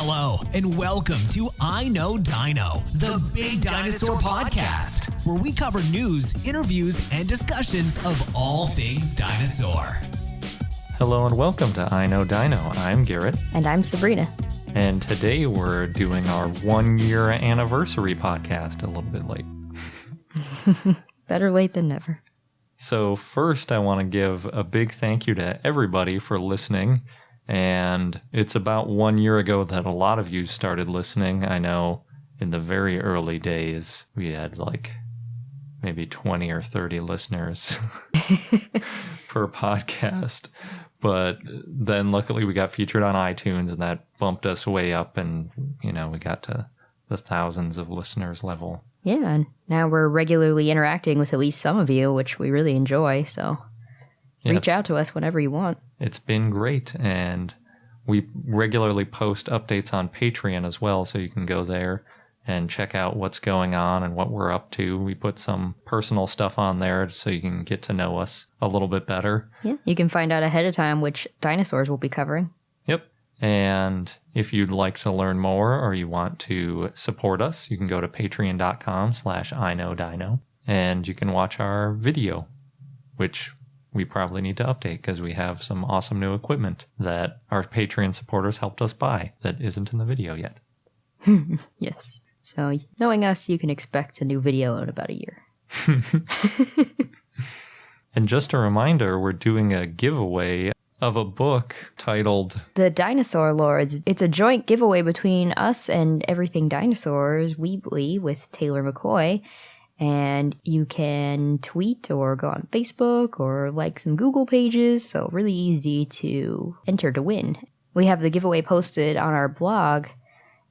Hello, and welcome to I Know Dino, the Big Dinosaur Podcast, where we cover news, interviews, and discussions of all things dinosaur. Hello and welcome to I Know Dino. I'm Garrett. And I'm Sabrina. And today we're doing our 1-year anniversary podcast, a little bit late. Better late than never. So first I want to give a big thank you to everybody for listening. And it's about 1 year ago that a lot of you started listening. I know in the very early days, we had like maybe 20 or 30 listeners per podcast. But then luckily we got featured on iTunes and that bumped us way up and, you know, we got to the thousands of listeners level. Yeah, and now we're regularly interacting with at least some of you, which we really enjoy. So reach out to us whenever you want. It's been great, and we regularly post updates on Patreon as well, so you can go there and check out what's going on and what we're up to. We put some personal stuff on there so you can get to know us a little bit better. Yeah, you can find out ahead of time which dinosaurs we'll be covering. Yep. And if you'd like to learn more or you want to support us, you can go to patreon.com/iknowdino, and you can watch our video, which we probably need to update because we have some awesome new equipment that our Patreon supporters helped us buy that isn't in the video yet. Yes. So knowing us, you can expect a new video in about a year. And just a reminder, we're doing a giveaway of a book titled The Dinosaur Lords. It's a joint giveaway between us and Everything Dinosaurs Weebly with Taylor McCoy. And you can tweet or go on Facebook or like some Google pages. So really easy to enter to win. We have the giveaway posted on our blog.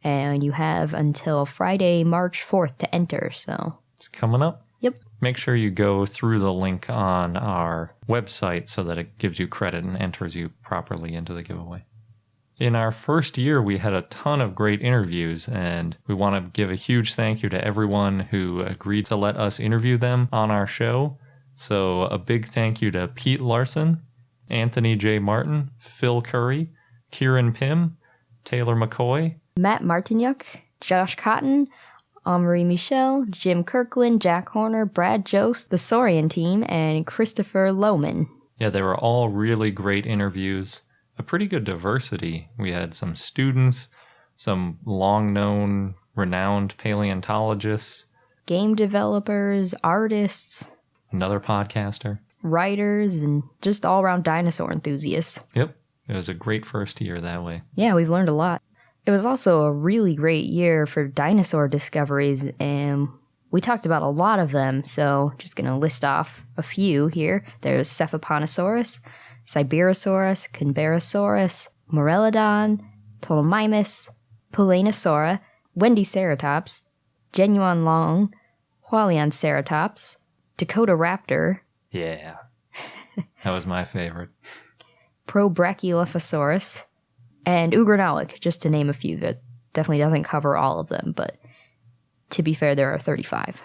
And you have until Friday, March 4th to enter. So it's coming up. Yep. Make sure you go through the link on our website so that it gives you credit and enters you properly into the giveaway. In our first year, we had a ton of great interviews, and we want to give a huge thank you to everyone who agreed to let us interview them on our show. So a big thank you to Pete Larson, Anthony J. Martin, Phil Currie, Keiron Pim, Taylor McCoy, Matt Martyniuk, Josh Cotton, Amaury Michel, Jim Kirkland, Jack Horner, Brad Jost, the Saurian Team, and Christopher Lowman. Yeah, they were all really great interviews. A pretty good diversity. We had some students, some long-known, renowned paleontologists, game developers, artists, another podcaster, writers, and just all-around dinosaur enthusiasts. Yep, it was a great first year that way. Yeah, we've learned a lot. It was also a really great year for dinosaur discoveries, and we talked about a lot of them, so just going to list off a few here. There's Cephaloponosaurus, Siberosaurus, Canberrasaurus, Morelodon, Ptolemaeus, Pulanosaura, Wendyceratops, Genuine Long, Hualionceratops, Dakota Raptor. Yeah, that was my favorite. Probrachylophosaurus, and Ugronaulic, just to name a few. That definitely doesn't cover all of them, but to be fair, there are 35.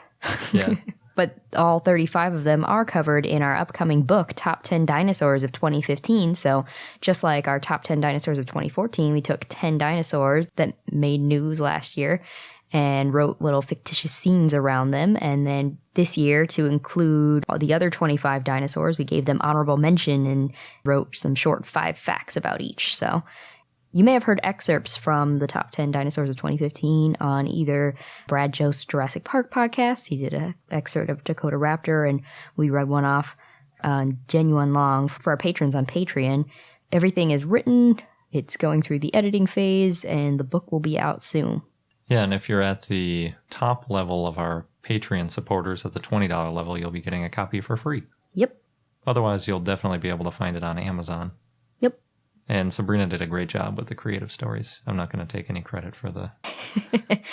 Yeah. But all 35 of them are covered in our upcoming book, Top 10 Dinosaurs of 2015. So just like our Top 10 Dinosaurs of 2014, we took 10 dinosaurs that made news last year and wrote little fictitious scenes around them. And then this year, to include the other 25 dinosaurs, we gave them honorable mention and wrote some short 5 facts about each. So you may have heard excerpts from the Top 10 Dinosaurs of 2015 on either Brad Jost's Jurassic Park podcast. He did an excerpt of Dakota Raptor, and we read one off on Genuine Long for our patrons on Patreon. Everything is written, it's going through the editing phase, and the book will be out soon. Yeah, and if you're at the top level of our Patreon supporters at the $20 level, you'll be getting a copy for free. Yep. Otherwise, you'll definitely be able to find it on Amazon. Yep. And Sabrina did a great job with the creative stories. I'm not going to take any credit for the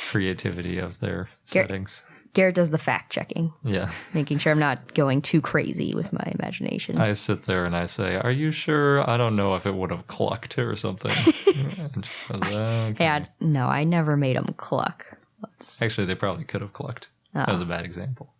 creativity of their settings. Garrett does the fact-checking. Yeah. Making sure I'm not going too crazy with my imagination. I sit there and I say, are you sure? I don't know if it would have clucked or something. And she goes, okay. Hey, no, I never made them cluck. Actually, they probably could have clucked. Oh. That was a bad example.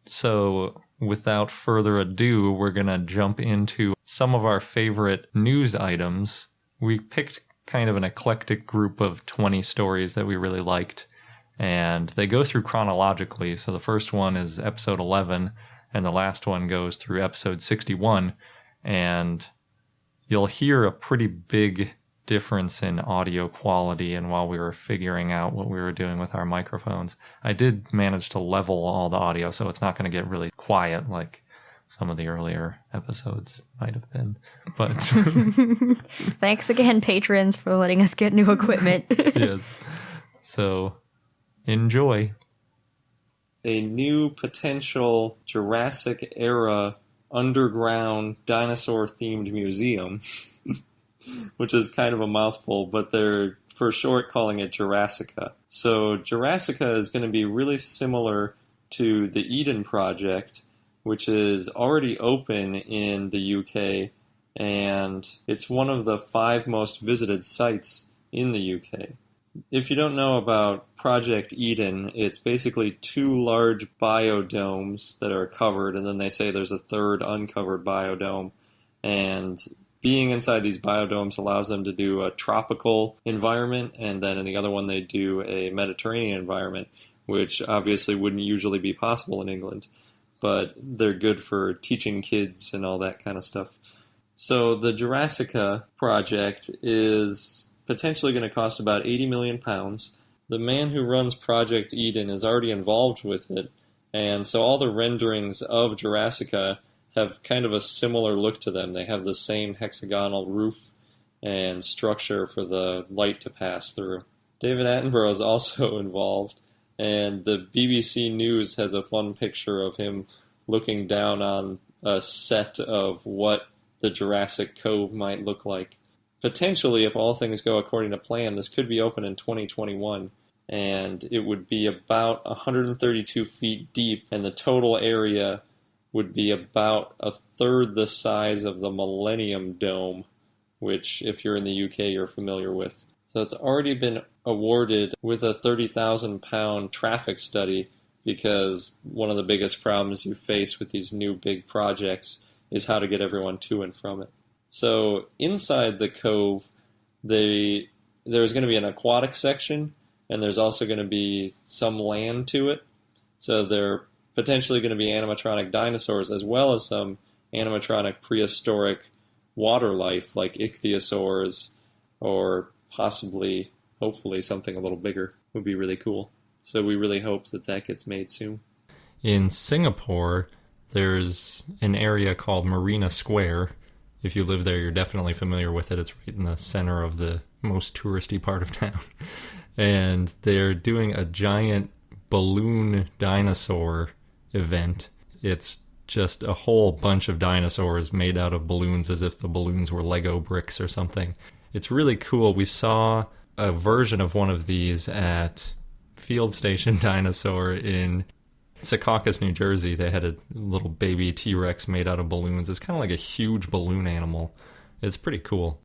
So without further ado, we're going to jump into some of our favorite news items. We picked kind of an eclectic group of 20 stories that we really liked. And they go through chronologically. So the first one is episode 11, and the last one goes through episode 61. And you'll hear a pretty big difference in audio quality. And while we were figuring out what we were doing with our microphones, I did manage to level all the audio, so it's not going to get really quiet like some of the earlier episodes might have been. But thanks again, patrons, for letting us get new equipment. Yes. So enjoy. A new potential Jurassic era underground dinosaur-themed museum, which is kind of a mouthful, but they're, for short, calling it Jurassica. So Jurassica is going to be really similar to the Eden Project, which is already open in the UK, and it's one of the 5 most visited sites in the UK. If you don't know about Project Eden, it's basically 2 large biodomes that are covered, and then they say there's a third uncovered biodome. And being inside these biodomes allows them to do a tropical environment, and then in the other one they do a Mediterranean environment, which obviously wouldn't usually be possible in England. But they're good for teaching kids and all that kind of stuff. So the Jurassica project is potentially going to cost about £80 million. The man who runs Project Eden is already involved with it, and so all the renderings of Jurassica have kind of a similar look to them. They have the same hexagonal roof and structure for the light to pass through. David Attenborough is also involved, and the BBC News has a fun picture of him looking down on a set of what the Jurassic Cove might look like. Potentially, if all things go according to plan, this could be open in 2021, and it would be about 132 feet deep, and the total area would be about a third the size of the Millennium Dome, which, if you're in the UK, you're familiar with. So it's already been awarded with a 30,000-pound traffic study, because one of the biggest problems you face with these new big projects is how to get everyone to and from it. So inside the cove, there's going to be an aquatic section, and there's also going to be some land to it. So there are potentially going to be animatronic dinosaurs, as well as some animatronic prehistoric water life, like ichthyosaurs, or possibly, hopefully, something a little bigger would be really cool. So we really hope that that gets made soon. In Singapore, there's an area called Marina Square. If you live there, you're definitely familiar with it. It's right in the center of the most touristy part of town. And they're doing a giant balloon dinosaur event. It's just a whole bunch of dinosaurs made out of balloons, as if the balloons were Lego bricks or something. It's really cool. We saw a version of one of these at Field Station Dinosaur in Secaucus, New Jersey. They had a little baby T-Rex made out of balloons. It's kind of like a huge balloon animal. It's pretty cool.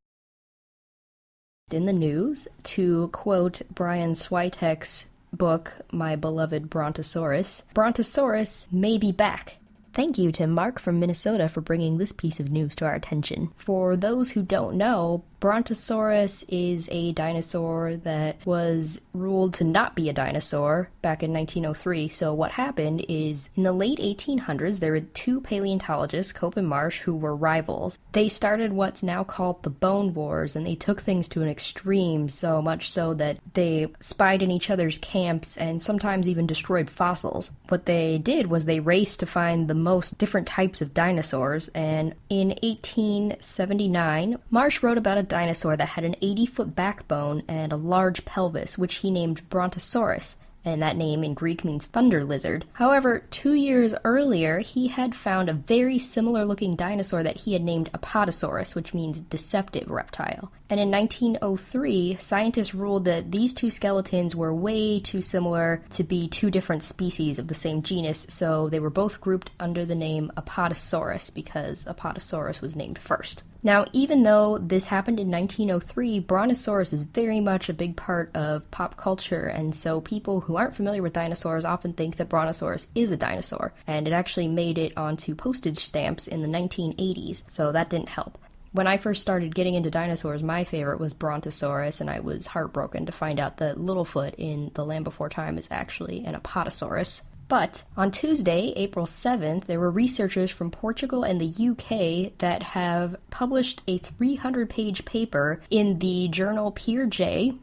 In the news, to quote Brian Switek's book, My Beloved Brontosaurus, Brontosaurus may be back. Thank you to Mark from Minnesota for bringing this piece of news to our attention. For those who don't know, Brontosaurus is a dinosaur that was ruled to not be a dinosaur back in 1903. So what happened is, in the late 1800s, there were 2 paleontologists, Cope and Marsh, who were rivals. They started what's now called the Bone Wars, and they took things to an extreme, so much so that they spied in each other's camps and sometimes even destroyed fossils. What they did was they raced to find the most different types of dinosaurs, and in 1879, Marsh wrote about a dinosaur that had an 80-foot backbone and a large pelvis, which he named Brontosaurus, and that name in Greek means thunder lizard. However, 2 years earlier, he had found a very similar-looking dinosaur that he had named Apatosaurus, which means deceptive reptile. And in 1903, scientists ruled that these 2 skeletons were way too similar to be 2 different species of the same genus, so they were both grouped under the name Apatosaurus, because Apatosaurus was named first. Now, even though this happened in 1903, Brontosaurus is very much a big part of pop culture, and so people who aren't familiar with dinosaurs often think that Brontosaurus is a dinosaur, and it actually made it onto postage stamps in the 1980s, so that didn't help. When I first started getting into dinosaurs, my favorite was Brontosaurus, and I was heartbroken to find out that Littlefoot in The Land Before Time is actually an Apatosaurus. But on Tuesday, April 7th, there were researchers from Portugal and the UK that have published a 300-page paper in the journal Peer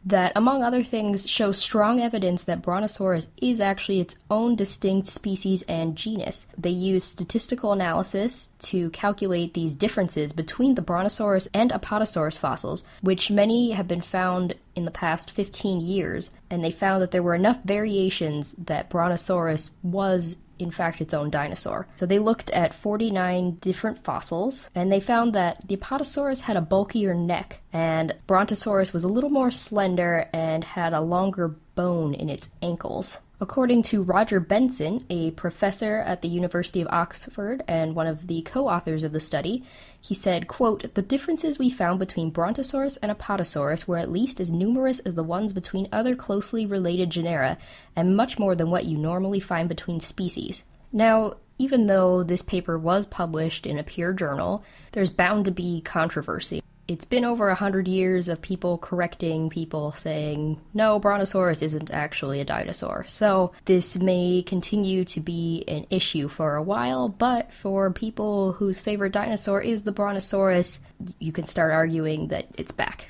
that, among other things, shows strong evidence that Brontosaurus is actually its own distinct species and genus. They use statistical analysis to calculate these differences between the Brontosaurus and Apatosaurus fossils, which many have been found in the past 15 years, and they found that there were enough variations that Brontosaurus was in fact its own dinosaur. So they looked at 49 different fossils, and they found that the Apatosaurus had a bulkier neck, and Brontosaurus was a little more slender and had a longer bone in its ankles. According to Roger Benson, a professor at the University of Oxford and one of the co-authors of the study, he said, quote, "The differences we found between Brontosaurus and Apatosaurus were at least as numerous as the ones between other closely related genera, and much more than what you normally find between species." Now, even though this paper was published in a peer journal, there's bound to be controversy. It's been over 100 years of people correcting people saying, no, Brontosaurus isn't actually a dinosaur. So this may continue to be an issue for a while, but for people whose favorite dinosaur is the Brontosaurus, you can start arguing that it's back.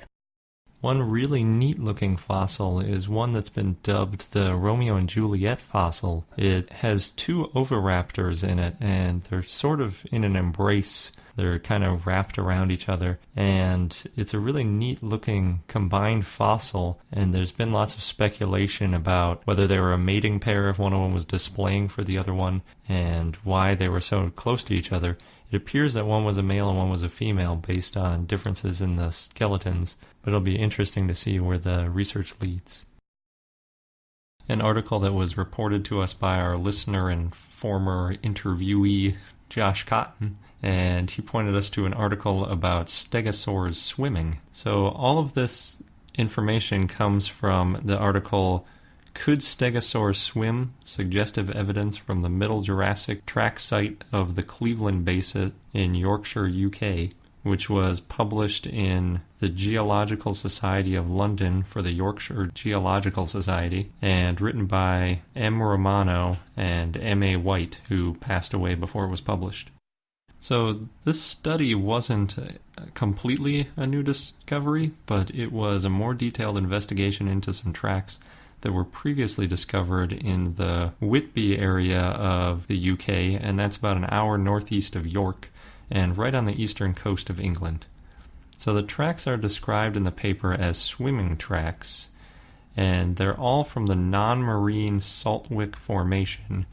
One really neat-looking fossil is one that's been dubbed the Romeo and Juliet fossil. It has two oviraptors in it, and they're sort of in an embrace. They're kind of wrapped around each other, and it's a really neat-looking combined fossil, and there's been lots of speculation about whether they were a mating pair if one of them was displaying for the other one, and why they were so close to each other. It appears that one was a male and one was a female based on differences in the skeletons, but it'll be interesting to see where the research leads. An article that was reported to us by our listener and former interviewee, Josh Cotton, and he pointed us to an article about stegosaurs swimming. So all of this information comes from the article Could Stegosaurs Swim? Suggestive Evidence from the Middle Jurassic Track Site of the Cleveland Basin in Yorkshire, UK, which was published in the Geological Society of London for the Yorkshire Geological Society, and written by M. Romano and M. A. White, who passed away before it was published. So this study wasn't completely a new discovery, but it was a more detailed investigation into some tracks that were previously discovered in the Whitby area of the UK, and that's about an hour northeast of York, and right on the eastern coast of England. So the tracks are described in the paper as swimming tracks, and they're all from the non-marine Saltwick Formation,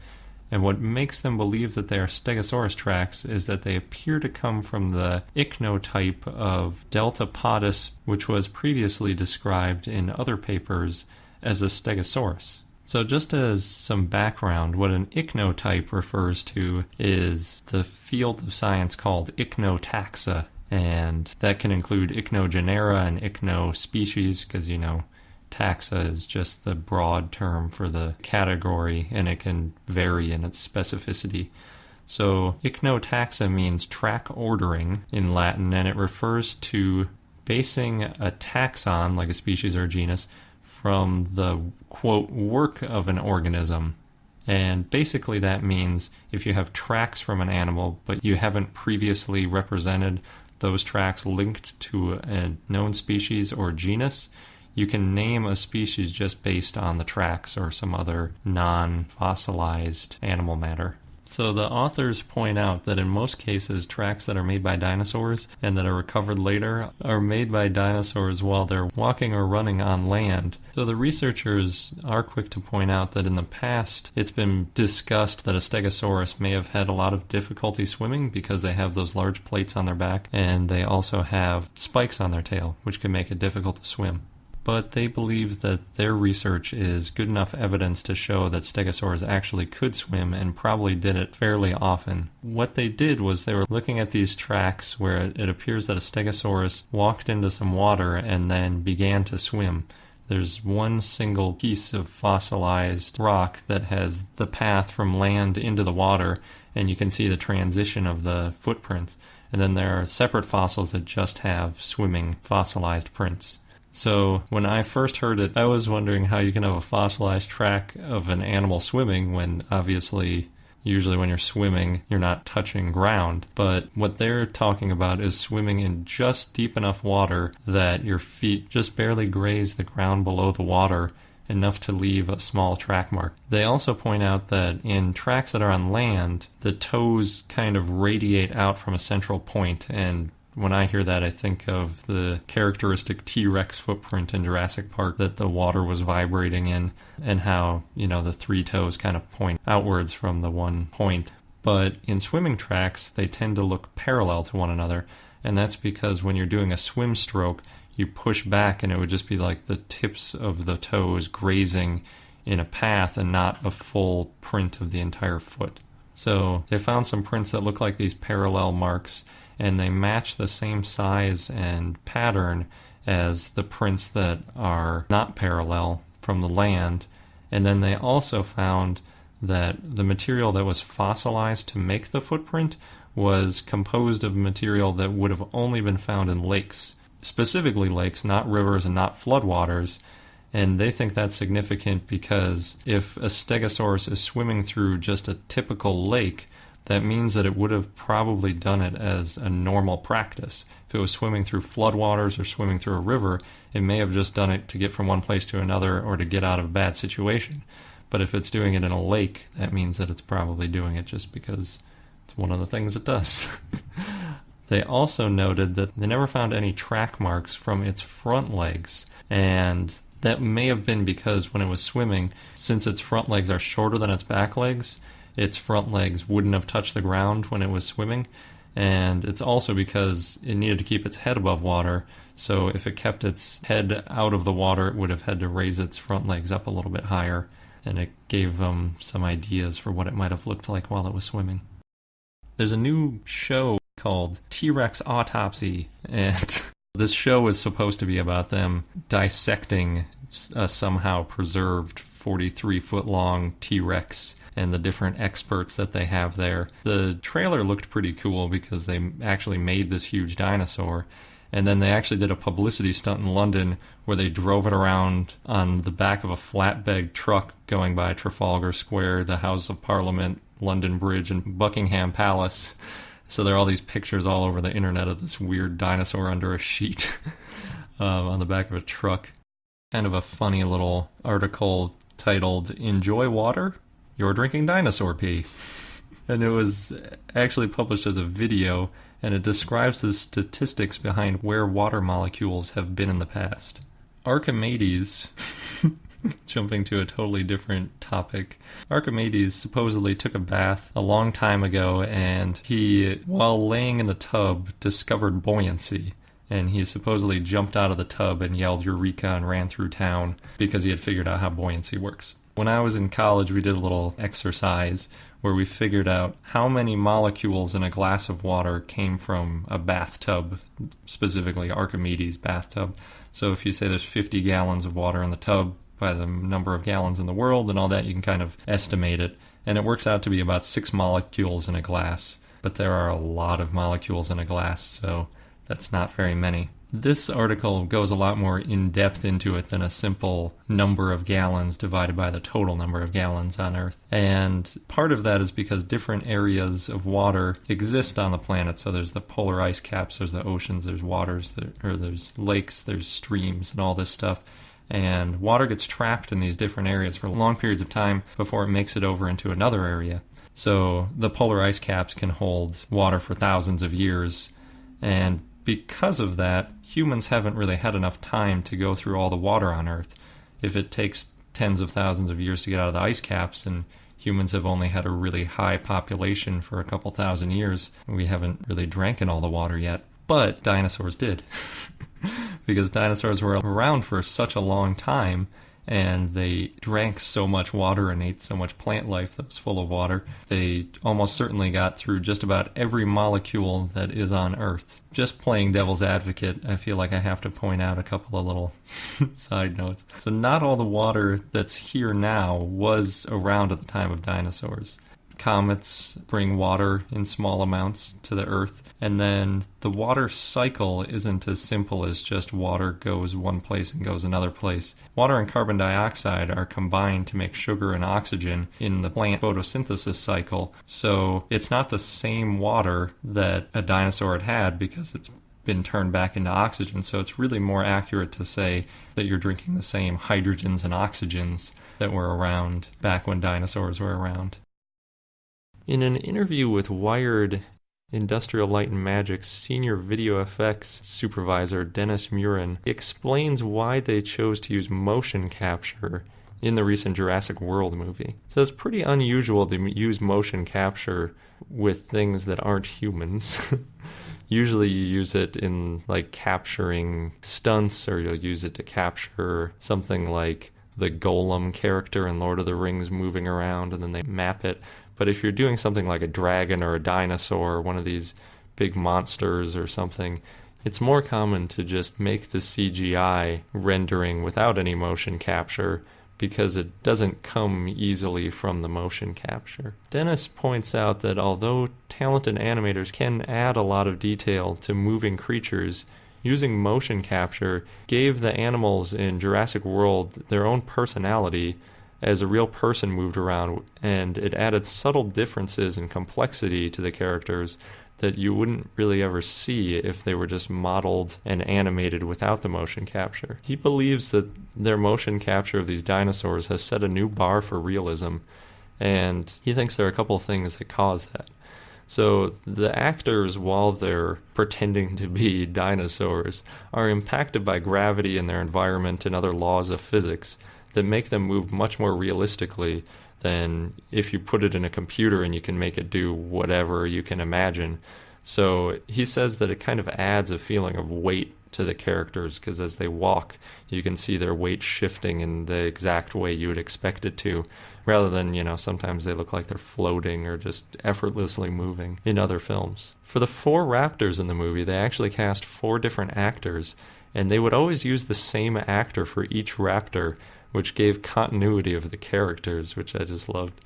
and what makes them believe that they are Stegosaurus tracks is that they appear to come from the ichnotype of Deltapodus, which was previously described in other papers as a Stegosaurus. So just as some background, what an ichnotype refers to is the field of science called ichnotaxa, and that can include ichnogenera and ichnospecies, because, taxa is just the broad term for the category, and it can vary in its specificity. So ichnotaxa means track ordering in Latin, and it refers to basing a taxon, like a species or a genus, from the, quote, work of an organism. And basically that means if you have tracks from an animal, but you haven't previously represented those tracks linked to a known species or genus, you can name a species just based on the tracks or some other non-fossilized animal matter. So the authors point out that in most cases, tracks that are made by dinosaurs and that are recovered later are made by dinosaurs while they're walking or running on land. So the researchers are quick to point out that in the past, it's been discussed that a Stegosaurus may have had a lot of difficulty swimming because they have those large plates on their back, and they also have spikes on their tail, which can make it difficult to swim. But they believe that their research is good enough evidence to show that stegosaurs actually could swim and probably did it fairly often. What they did was they were looking at these tracks where it appears that a stegosaurus walked into some water and then began to swim. There's one single piece of fossilized rock that has the path from land into the water, and you can see the transition of the footprints. And then there are separate fossils that just have swimming fossilized prints. So when I first heard it, I was wondering how you can have a fossilized track of an animal swimming when obviously, usually when you're swimming, you're not touching ground. But what they're talking about is swimming in just deep enough water that your feet just barely graze the ground below the water, enough to leave a small track mark. They also point out that in tracks that are on land, the toes kind of radiate out from a central point, and when I hear that, I think of the characteristic T-Rex footprint in Jurassic Park that the water was vibrating in, and how, the three toes kind of point outwards from the one point. But in swimming tracks, they tend to look parallel to one another, and that's because when you're doing a swim stroke, you push back and it would just be like the tips of the toes grazing in a path and not a full print of the entire foot. So they found some prints that look like these parallel marks, and they match the same size and pattern as the prints that are not parallel from the land. And then they also found that the material that was fossilized to make the footprint was composed of material that would have only been found in lakes. Specifically lakes, not rivers and not floodwaters. And they think that's significant because if a stegosaurus is swimming through just a typical lake, that means that it would have probably done it as a normal practice. If it was swimming through floodwaters or swimming through a river, it may have just done it to get from one place to another or to get out of a bad situation. But if it's doing it in a lake, that means that it's probably doing it just because it's one of the things it does. They also noted that they never found any track marks from its front legs, and that may have been because when it was swimming, since its front legs are shorter than its back legs, its front legs wouldn't have touched the ground when it was swimming, and it's also because it needed to keep its head above water, so if it kept its head out of the water, it would have had to raise its front legs up a little bit higher, and it gave them some ideas for what it might have looked like while it was swimming. There's a new show called T-Rex Autopsy, and this show is supposed to be about them dissecting a somehow preserved 43-foot-long T-Rex and the different experts that they have there. The trailer looked pretty cool because they actually made this huge dinosaur, and then they actually did a publicity stunt in London where they drove it around on the back of a flatbed truck going by Trafalgar Square, the House of Parliament, London Bridge, and Buckingham Palace. So there are all these pictures all over the internet of this weird dinosaur under a sheet on the back of a truck. Kind of a funny little article titled, "Enjoy Water? You're drinking dinosaur pee." And it was actually published as a video, and it describes the statistics behind where water molecules have been in the past. Archimedes... Jumping to a totally different topic. Archimedes supposedly took a bath a long time ago, and he, while laying in the tub, discovered buoyancy. And he supposedly jumped out of the tub and yelled "Eureka" and ran through town because he had figured out how buoyancy works. When I was in college, we did a little exercise where we figured out how many molecules in a glass of water came from a bathtub, specifically Archimedes' bathtub. So if you say there's 50 gallons of water in the tub, by the number of gallons in the world and all that, you can kind of estimate it. And it works out to be about 6 molecules in a glass. But there are a lot of molecules in a glass, so that's not very many. This article goes a lot more in-depth into it than a simple number of gallons divided by the total number of gallons on Earth. And part of that is because different areas of water exist on the planet. So there's the polar ice caps, there's the oceans, there's waters, there's lakes, there's streams, and all this stuff. And water gets trapped in these different areas for long periods of time before it makes it over into another area. So the polar ice caps can hold water for thousands of years, and because of that, humans haven't really had enough time to go through all the water on Earth. If it takes tens of thousands of years to get out of the ice caps, and humans have only had a really high population for a couple thousand years, we haven't really drank in all the water yet. But dinosaurs did. Because dinosaurs were around for such a long time, and they drank so much water and ate so much plant life that was full of water, they almost certainly got through just about every molecule that is on Earth. Just playing devil's advocate, I feel like I have to point out a couple of little side notes. So not all the water that's here now was around at the time of dinosaurs. comets bring water in small amounts to the Earth. And then the water cycle isn't as simple as just water goes one place and goes another place. Water and carbon dioxide are combined to make sugar and oxygen in the plant photosynthesis cycle. So it's not the same water that a dinosaur had because it's been turned back into oxygen. So it's really more accurate to say that you're drinking the same hydrogens and oxygens that were around back when dinosaurs were around. In an interview with Wired, Industrial Light and Magic's senior video effects supervisor, Dennis Murin, explains why they chose to use motion capture in the recent Jurassic World movie. So it's pretty unusual to use motion capture with things that aren't humans. Usually you use it in like capturing stunts, or you'll use it to capture something like the Golem character in Lord of the Rings moving around and then they map it. But if you're doing something like a dragon or a dinosaur or one of these big monsters or something, it's more common to just make the CGI rendering without any motion capture because it doesn't come easily from the motion capture. Dennis points out that although talented animators can add a lot of detail to moving creatures, using motion capture gave the animals in Jurassic World their own personality as a real person moved around, and it added subtle differences and complexity to the characters that you wouldn't really ever see if they were just modeled and animated without the motion capture. He believes that their motion capture of these dinosaurs has set a new bar for realism, and he thinks there are a couple of things that cause that. So the actors, while they're pretending to be dinosaurs, are impacted by gravity and their environment and other laws of physics that make them move much more realistically than if you put it in a computer and you can make it do whatever you can imagine. So he says that it kind of adds a feeling of weight to the characters, because as they walk, you can see their weight shifting in the exact way you would expect it to, rather than, sometimes they look like they're floating or just effortlessly moving in other films. For the 4 raptors in the movie, they actually cast 4 different actors, and they would always use the same actor for each raptor, which gave continuity of the characters, which I just loved.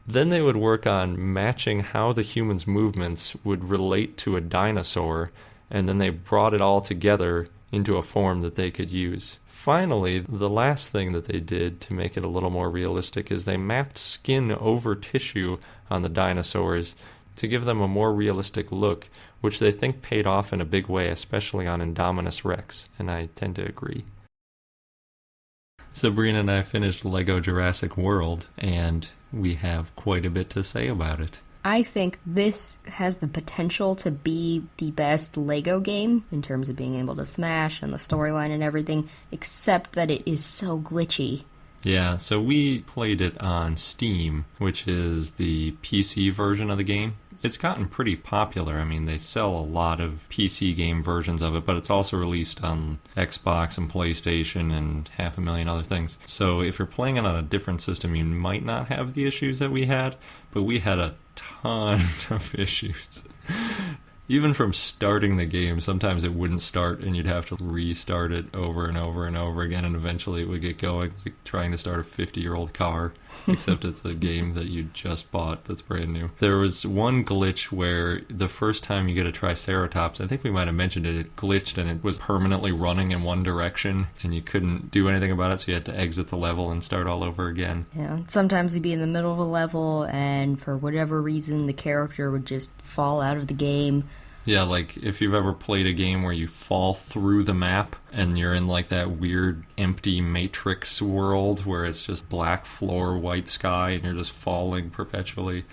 Then they would work on matching how the humans' movements would relate to a dinosaur, and then they brought it all together into a form that they could use. Finally, the last thing that they did to make it a little more realistic is they mapped skin over tissue on the dinosaurs to give them a more realistic look, which they think paid off in a big way, especially on Indominus Rex, and I tend to agree. Sabrina and I finished Lego Jurassic World, and we have quite a bit to say about it. I think this has the potential to be the best Lego game in terms of being able to smash and the storyline and everything, except that it is so glitchy. Yeah, so we played it on Steam, which is the PC version of the game. It's gotten pretty popular. I mean, they sell a lot of PC game versions of it, but it's also released on Xbox and PlayStation and 500,000 other things. So if you're playing it on a different system, you might not have the issues that we had, but we had a ton of issues. Even from starting the game, sometimes it wouldn't start and you'd have to restart it over and over and over again, and eventually it would get going, like trying to start a 50-year-old car, except it's a game that you just bought that's brand new. There was one glitch where the first time you get a Triceratops, I think we might have mentioned it, it glitched and it was permanently running in one direction and you couldn't do anything about it, so you had to exit the level and start all over again. Yeah, sometimes we'd be in the middle of a level and for whatever reason the character would just fall out of the game. Yeah, like if you've ever played a game where you fall through the map and you're in like that weird empty Matrix world where it's just black floor, white sky, and you're just falling perpetually,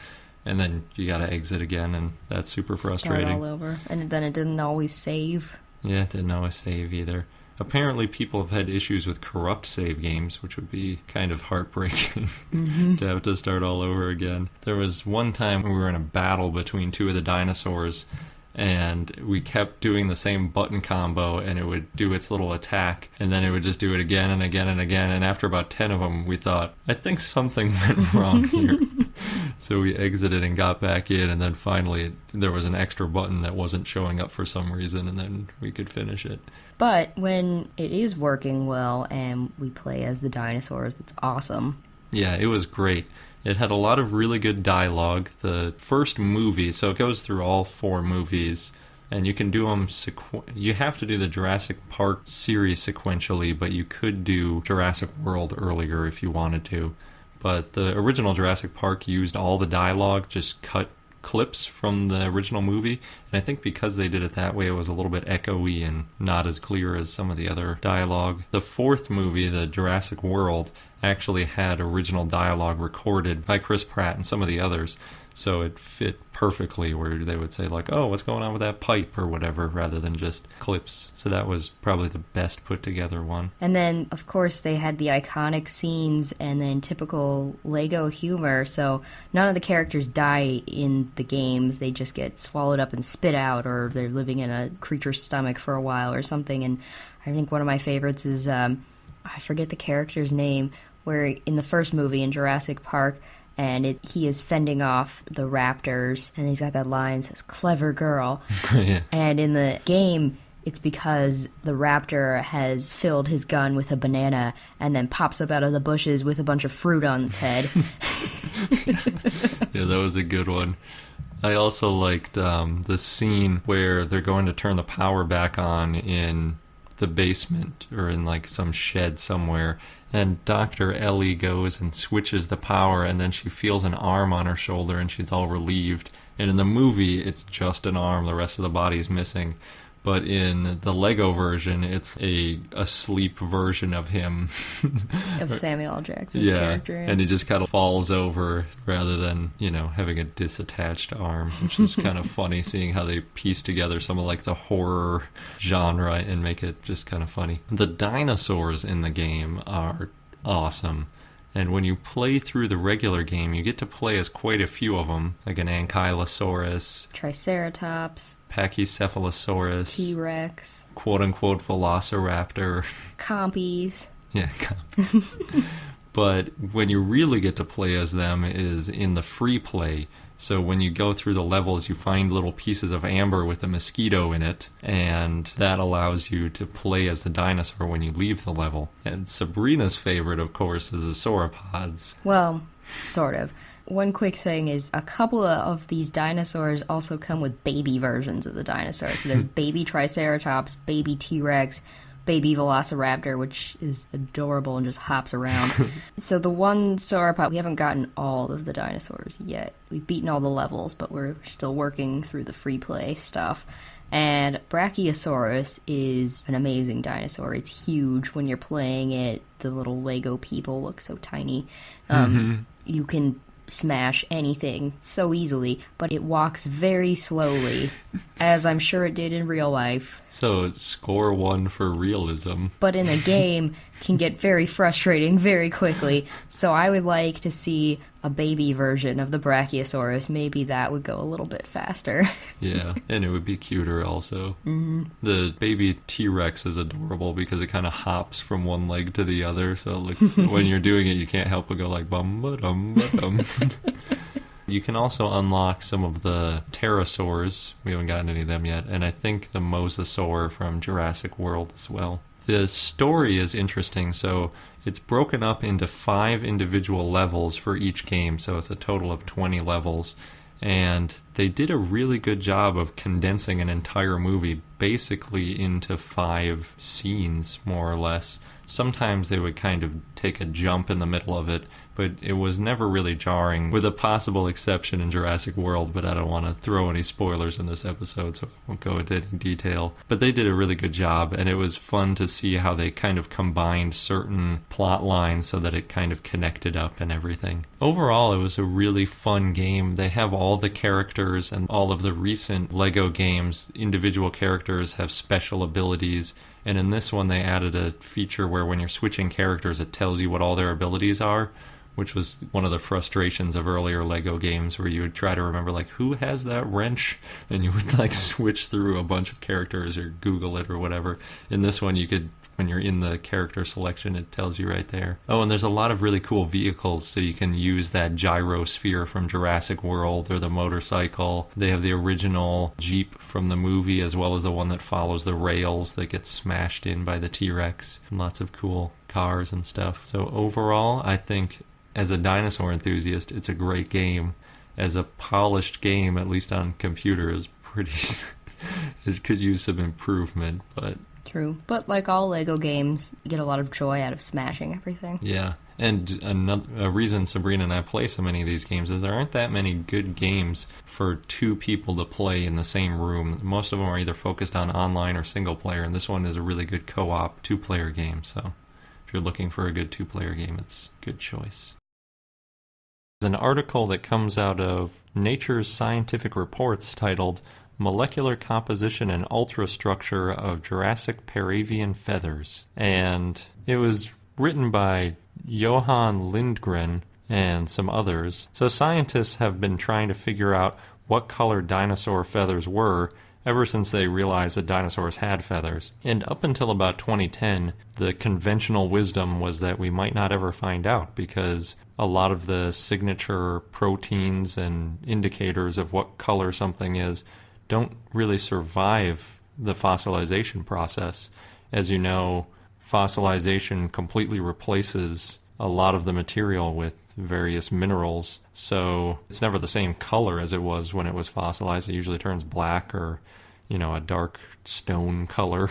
and then you gotta exit again, and that's super frustrating. Start all over, and then it didn't always save. Yeah, it didn't always save either. Apparently people have had issues with corrupt save games, which would be kind of heartbreaking to have to start all over again. There was one time we were in a battle between 2 of the dinosaurs, and we kept doing the same button combo, and it would do its little attack, and then it would just do it again and again and again, and after about 10 of them, we thought, I think something went wrong here. So we exited and got back in, and then finally there was an extra button that wasn't showing up for some reason, and then we could finish it. But when it is working well and we play as the dinosaurs, it's awesome. Yeah, it was great. It had a lot of really good dialogue. The first movie, so it goes through all 4 movies, and you can do them you have to do the Jurassic Park series sequentially, but you could do Jurassic World earlier if you wanted to. But the original Jurassic Park used all the dialogue, just cut clips from the original movie, and I think because they did it that way, it was a little bit echoey and not as clear as some of the other dialogue. The 4th movie, the Jurassic World, actually had original dialogue recorded by Chris Pratt and some of the others, so it fit perfectly where they would say like, oh, what's going on with that pipe or whatever, rather than just clips. So that was probably the best put together one. And then, of course, they had the iconic scenes and then typical Lego humor, so none of the characters die in the games. They just get swallowed up and spit out, or they're living in a creature's stomach for a while or something. And I think one of my favorites is, I forget the character's name, where in the first movie in Jurassic Park, and he is fending off the raptors, and he's got that line that says, "Clever girl." Yeah. And in the game, it's because the raptor has filled his gun with a banana and then pops up out of the bushes with a bunch of fruit on its head. Yeah, that was a good one. I also liked the scene where they're going to turn the power back on in the basement or in like some shed somewhere, and Dr. Ellie goes and switches the power, and then she feels an arm on her shoulder and she's all relieved. And in the movie, it's just an arm, the rest of the body is missing. But in the Lego version, it's a sleep version of him. Of Samuel L. Jackson's character. And he just kind of falls over rather than, having a disattached arm, which is kind of funny, seeing how they piece together some of like the horror genre and make it just kind of funny. The dinosaurs in the game are awesome. And when you play through the regular game, you get to play as quite a few of them, like an Ankylosaurus, Triceratops, Pachycephalosaurus, T-Rex, quote-unquote Velociraptor. Compies. Yeah, compies. But when you really get to play as them is in the free play. So when you go through the levels, you find little pieces of amber with a mosquito in it, and that allows you to play as the dinosaur when you leave the level. And Sabrina's favorite, of course, is the sauropods. Well, sort of. One quick thing is a couple of these dinosaurs also come with baby versions of the dinosaurs. So there's baby Triceratops, baby T-Rex, baby Velociraptor, which is adorable and just hops around. So the one sauropod, we haven't gotten all of the dinosaurs yet. We've beaten all the levels, but we're still working through the free play stuff. And Brachiosaurus is an amazing dinosaur. It's huge when you're playing it. The little Lego people look so tiny. You can smash anything so easily, but it walks very slowly, as I'm sure it did in real life. So score 1 for realism. But in a game, can get very frustrating very quickly. So I would like to see a baby version of the Brachiosaurus. Maybe that would go a little bit faster. Yeah, and it would be cuter also. Mm-hmm. The baby T-Rex is adorable because it kind of hops from one leg to the other. So like, when you're doing it, you can't help but go like bum-ba-dum-ba-dum. You can also unlock some of the pterosaurs. We haven't gotten any of them yet. And I think the mosasaur from Jurassic World as well. The story is interesting. So it's broken up into 5 individual levels for each game. So it's a total of 20 levels. And they did a really good job of condensing an entire movie basically into 5 scenes, more or less. Sometimes they would kind of take a jump in the middle of it, but it was never really jarring, with a possible exception in Jurassic World, but I don't want to throw any spoilers in this episode, so I won't go into any detail. But they did a really good job, and it was fun to see how they kind of combined certain plot lines so that it kind of connected up and everything. Overall, it was a really fun game. They have all the characters, and all of the recent LEGO games, individual characters have special abilities. And in this one, they added a feature where when you're switching characters, it tells you what all their abilities are, which was one of the frustrations of earlier LEGO games where you would try to remember, like, who has that wrench? And you would, like, switch through a bunch of characters or Google it or whatever. In this one, you could, when you're in the character selection, it tells you right there. Oh, and there's a lot of really cool vehicles, so you can use that gyrosphere from Jurassic World or the motorcycle. They have the original Jeep from the movie, as well as the one that follows the rails that gets smashed in by the T-Rex. And lots of cool cars and stuff. So overall, I think as a dinosaur enthusiast, it's a great game. As a polished game, at least on computer, is pretty... it could use some improvement, but... True. But like all Lego games, you get a lot of joy out of smashing everything. Yeah. And a reason Sabrina and I play so many of these games is there aren't that many good games for two people to play in the same room. Most of them are either focused on online or single player, and this one is a really good co-op two-player game. So if you're looking for a good two-player game, it's a good choice. There's an article that comes out of Nature's Scientific Reports titled Molecular Composition and Ultrastructure of Jurassic Paravian Feathers. And it was written by Johan Lindgren and some others. So scientists have been trying to figure out what color dinosaur feathers were ever since they realized that dinosaurs had feathers. And up until about 2010, the conventional wisdom was that we might not ever find out because a lot of the signature proteins and indicators of what color something is don't really survive the fossilization process. As you know, fossilization completely replaces a lot of the material with various minerals, so it's never the same color as it was when it was fossilized. It usually turns black or, a dark stone color.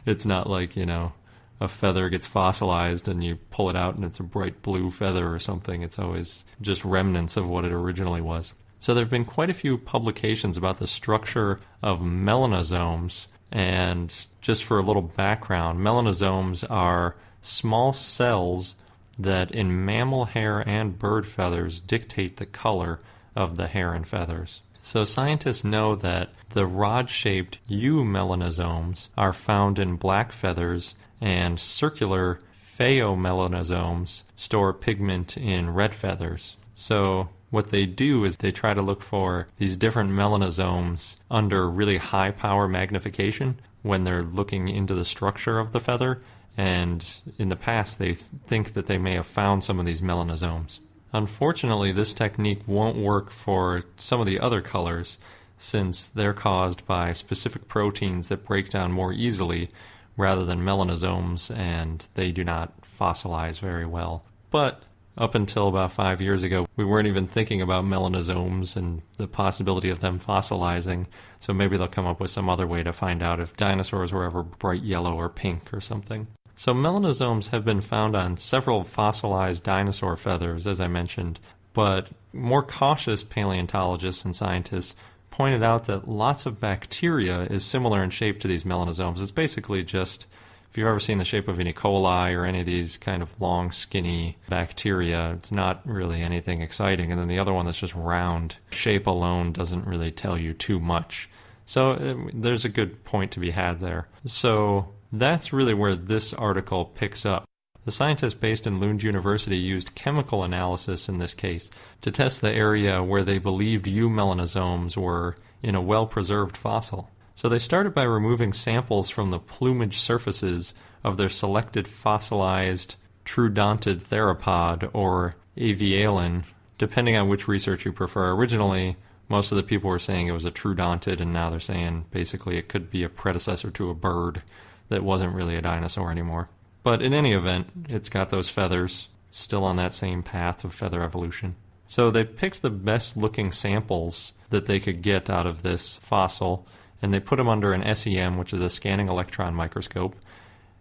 It's not like, a feather gets fossilized and you pull it out and it's a bright blue feather or something. It's always just remnants of what it originally was. So there have been quite a few publications about the structure of melanosomes, and just for a little background, melanosomes are small cells that in mammal hair and bird feathers dictate the color of the hair and feathers. So scientists know that the rod-shaped eumelanosomes are found in black feathers, and circular phaeomelanosomes store pigment in red feathers. So what they do is they try to look for these different melanosomes under really high power magnification when they're looking into the structure of the feather, and in the past they think that they may have found some of these melanosomes. Unfortunately, this technique won't work for some of the other colors since they're caused by specific proteins that break down more easily rather than melanosomes, and they do not fossilize very well. But up until about 5 years ago, we weren't even thinking about melanosomes and the possibility of them fossilizing, so maybe they'll come up with some other way to find out if dinosaurs were ever bright yellow or pink or something. So melanosomes have been found on several fossilized dinosaur feathers, as I mentioned, but more cautious paleontologists and scientists pointed out that lots of bacteria is similar in shape to these melanosomes. It's basically just, if you've ever seen the shape of an E. coli or any of these kind of long, skinny bacteria, it's not really anything exciting. And then the other one that's just round. Shape alone doesn't really tell you too much. So there's a good point to be had there. So that's really where this article picks up. The scientists based in Lund University used chemical analysis in this case to test the area where they believed eumelanosomes were in a well-preserved fossil. So they started by removing samples from the plumage surfaces of their selected fossilized troodontid theropod, or avialin, depending on which research you prefer. Originally, most of the people were saying it was a troodontid, and now they're saying basically it could be a predecessor to a bird that wasn't really a dinosaur anymore. But in any event, it's got those feathers, still on that same path of feather evolution. So they picked the best-looking samples that they could get out of this fossil, and they put them under an SEM, which is a scanning electron microscope,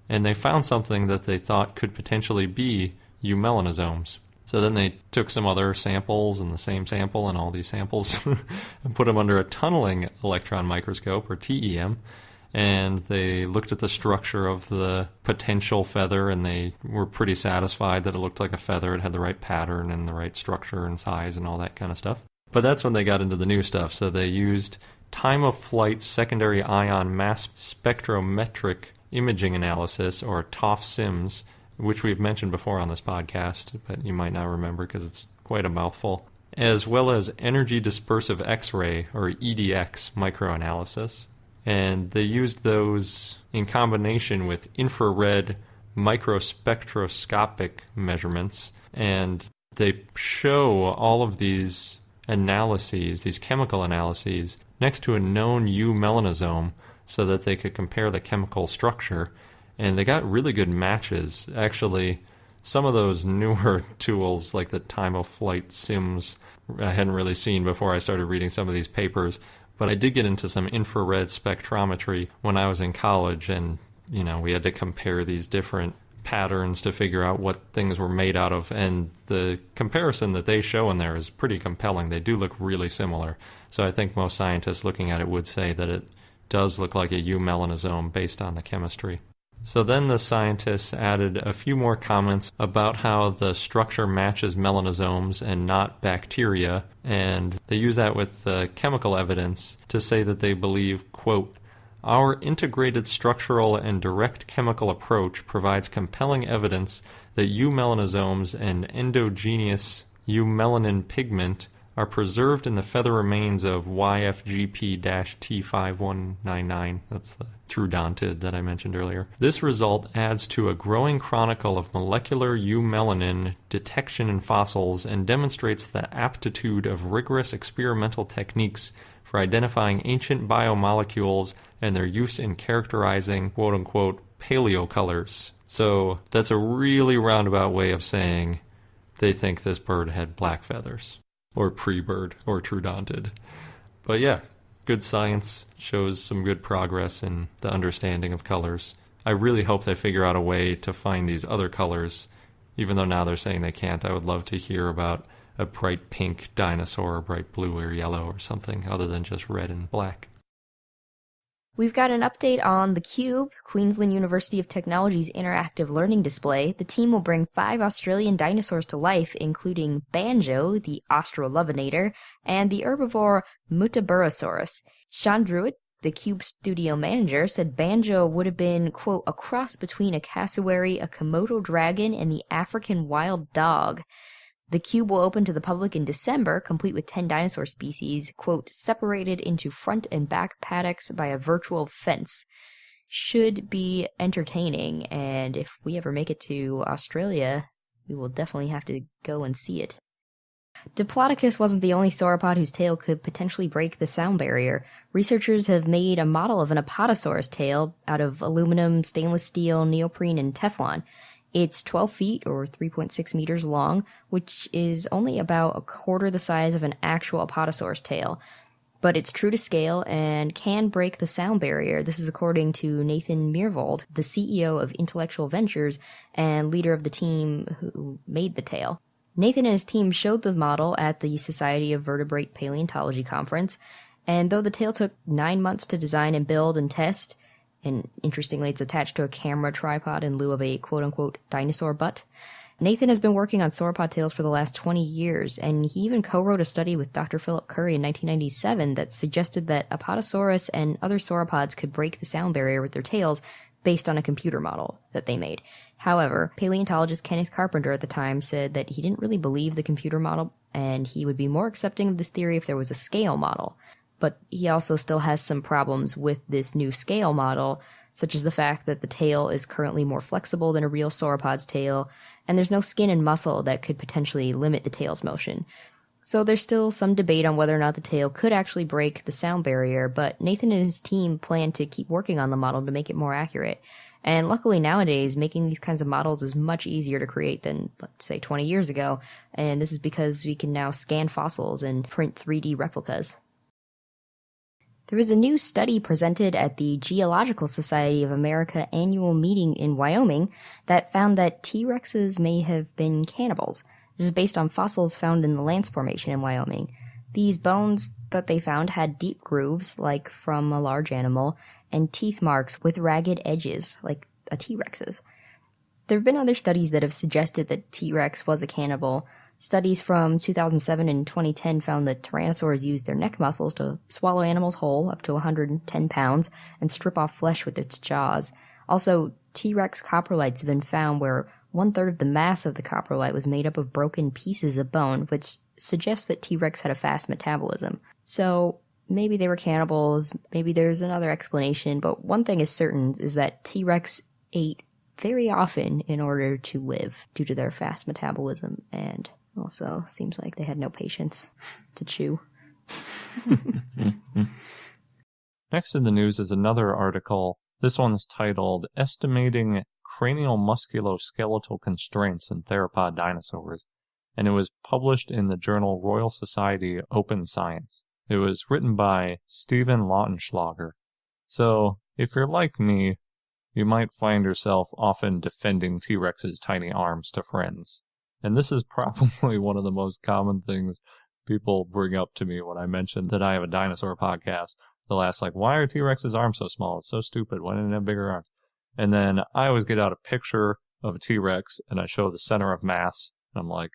and they found something that they thought could potentially be eumelanosomes. So then they took some other samples and the same sample and all these samples and put them under a tunneling electron microscope, or TEM, and they looked at the structure of the potential feather, and they were pretty satisfied that it looked like a feather. It had the right pattern and the right structure and size and all that kind of stuff. But that's when they got into the new stuff. So they used time-of-flight secondary ion mass spectrometric imaging analysis, or TOF-SIMS, which we've mentioned before on this podcast, but you might not remember because it's quite a mouthful, as well as energy dispersive X-ray, or EDX, microanalysis. And they used those in combination with infrared microspectroscopic measurements, and they show all of these analyses, these chemical analyses, next to a known eumelanosome so that they could compare the chemical structure, and they got really good matches. Actually, some of those newer tools, like the time-of-flight sims, I hadn't really seen before I started reading some of these papers. But I did get into some infrared spectrometry when I was in college, and, we had to compare these different patterns to figure out what things were made out of, and the comparison that they show in there is pretty compelling. They do look really similar. So I think most scientists looking at it would say that it does look like a eumelanosome based on the chemistry. So then the scientists added a few more comments about how the structure matches melanosomes and not bacteria, and they use that with chemical evidence to say that they believe, quote, "Our integrated structural and direct chemical approach provides compelling evidence that eumelanosomes and endogenous eumelanin pigment are preserved in the feather remains of YFGP-T5199. That's the trudontid that I mentioned earlier. This result adds to a growing chronicle of molecular eumelanin detection in fossils and demonstrates the aptitude of rigorous experimental techniques for identifying ancient biomolecules and their use in characterizing quote-unquote paleocolors." So that's a really roundabout way of saying they think this bird had black feathers. Or pre-bird, or trudontid. But yeah, good science shows some good progress in the understanding of colors. I really hope they figure out a way to find these other colors. Even though now they're saying they can't, I would love to hear about a bright pink dinosaur, or bright blue or yellow or something, other than just red and black. We've got an update on the Cube, Queensland University of Technology's interactive learning display. The team will bring 5 Australian dinosaurs to life, including Banjo, the Australopithecus, and the herbivore Muttaburrasaurus. Sean Druitt, the Cube studio manager, said Banjo would have been, quote, a cross between a cassowary, a Komodo dragon, and the African wild dog. The Cube will open to the public in December, complete with 10 dinosaur species, quote, separated into front and back paddocks by a virtual fence. Should be entertaining, and if we ever make it to Australia, we will definitely have to go and see it. Diplodocus wasn't the only sauropod whose tail could potentially break the sound barrier. Researchers have made a model of an Apatosaurus tail out of aluminum, stainless steel, neoprene, and Teflon. It's 12 feet, or 3.6 meters long, which is only about a quarter the size of an actual Apatosaurus tail. But it's true to scale and can break the sound barrier. This is according to Nathan Myhrvold, the CEO of Intellectual Ventures and leader of the team who made the tail. Nathan and his team showed the model at the Society of Vertebrate Paleontology conference, and though the tail took 9 months to design and build and test, and interestingly, it's attached to a camera tripod in lieu of a quote-unquote dinosaur butt. Nathan has been working on sauropod tails for the last 20 years, and he even co-wrote a study with Dr. Philip Currie in 1997 that suggested that Apatosaurus and other sauropods could break the sound barrier with their tails based on a computer model that they made. However, paleontologist Kenneth Carpenter at the time said that he didn't really believe the computer model, and he would be more accepting of this theory if there was a scale model. But he also still has some problems with this new scale model, such as the fact that the tail is currently more flexible than a real sauropod's tail, and there's no skin and muscle that could potentially limit the tail's motion. So there's still some debate on whether or not the tail could actually break the sound barrier, but Nathan and his team plan to keep working on the model to make it more accurate. And luckily nowadays, making these kinds of models is much easier to create than, let's say, 20 years ago, and this is because we can now scan fossils and print 3D replicas. There was a new study presented at the Geological Society of America annual meeting in Wyoming that found that T-Rexes may have been cannibals. This is based on fossils found in the Lance Formation in Wyoming. These bones that they found had deep grooves, like from a large animal, and teeth marks with ragged edges, like a T-Rex's. There have been other studies that have suggested that T-Rex was a cannibal. Studies from 2007 and 2010 found that tyrannosaurs used their neck muscles to swallow animals whole, up to 110 pounds, and strip off flesh with its jaws. Also, T-Rex coprolites have been found where 1/3 of the mass of the coprolite was made up of broken pieces of bone, which suggests that T-Rex had a fast metabolism. So, maybe they were cannibals, maybe there's another explanation, but one thing is certain is that T-Rex ate very often in order to live due to their fast metabolism, and also seems like they had no patience to chew. Next in the news is another article. This one's titled Estimating Cranial Musculoskeletal Constraints in Theropod Dinosaurs, and it was published in the journal Royal Society Open Science. It was written by Stephen Lautenschlager. So, if you're like me, you might find yourself often defending T-Rex's tiny arms to friends. And this is probably one of the most common things people bring up to me when I mention that I have a dinosaur podcast. They'll ask, like, why are T-Rex's arms so small? It's so stupid. Why didn't it have bigger arms? And then I always get out a picture of a T-Rex, and I show the center of mass, and I'm like,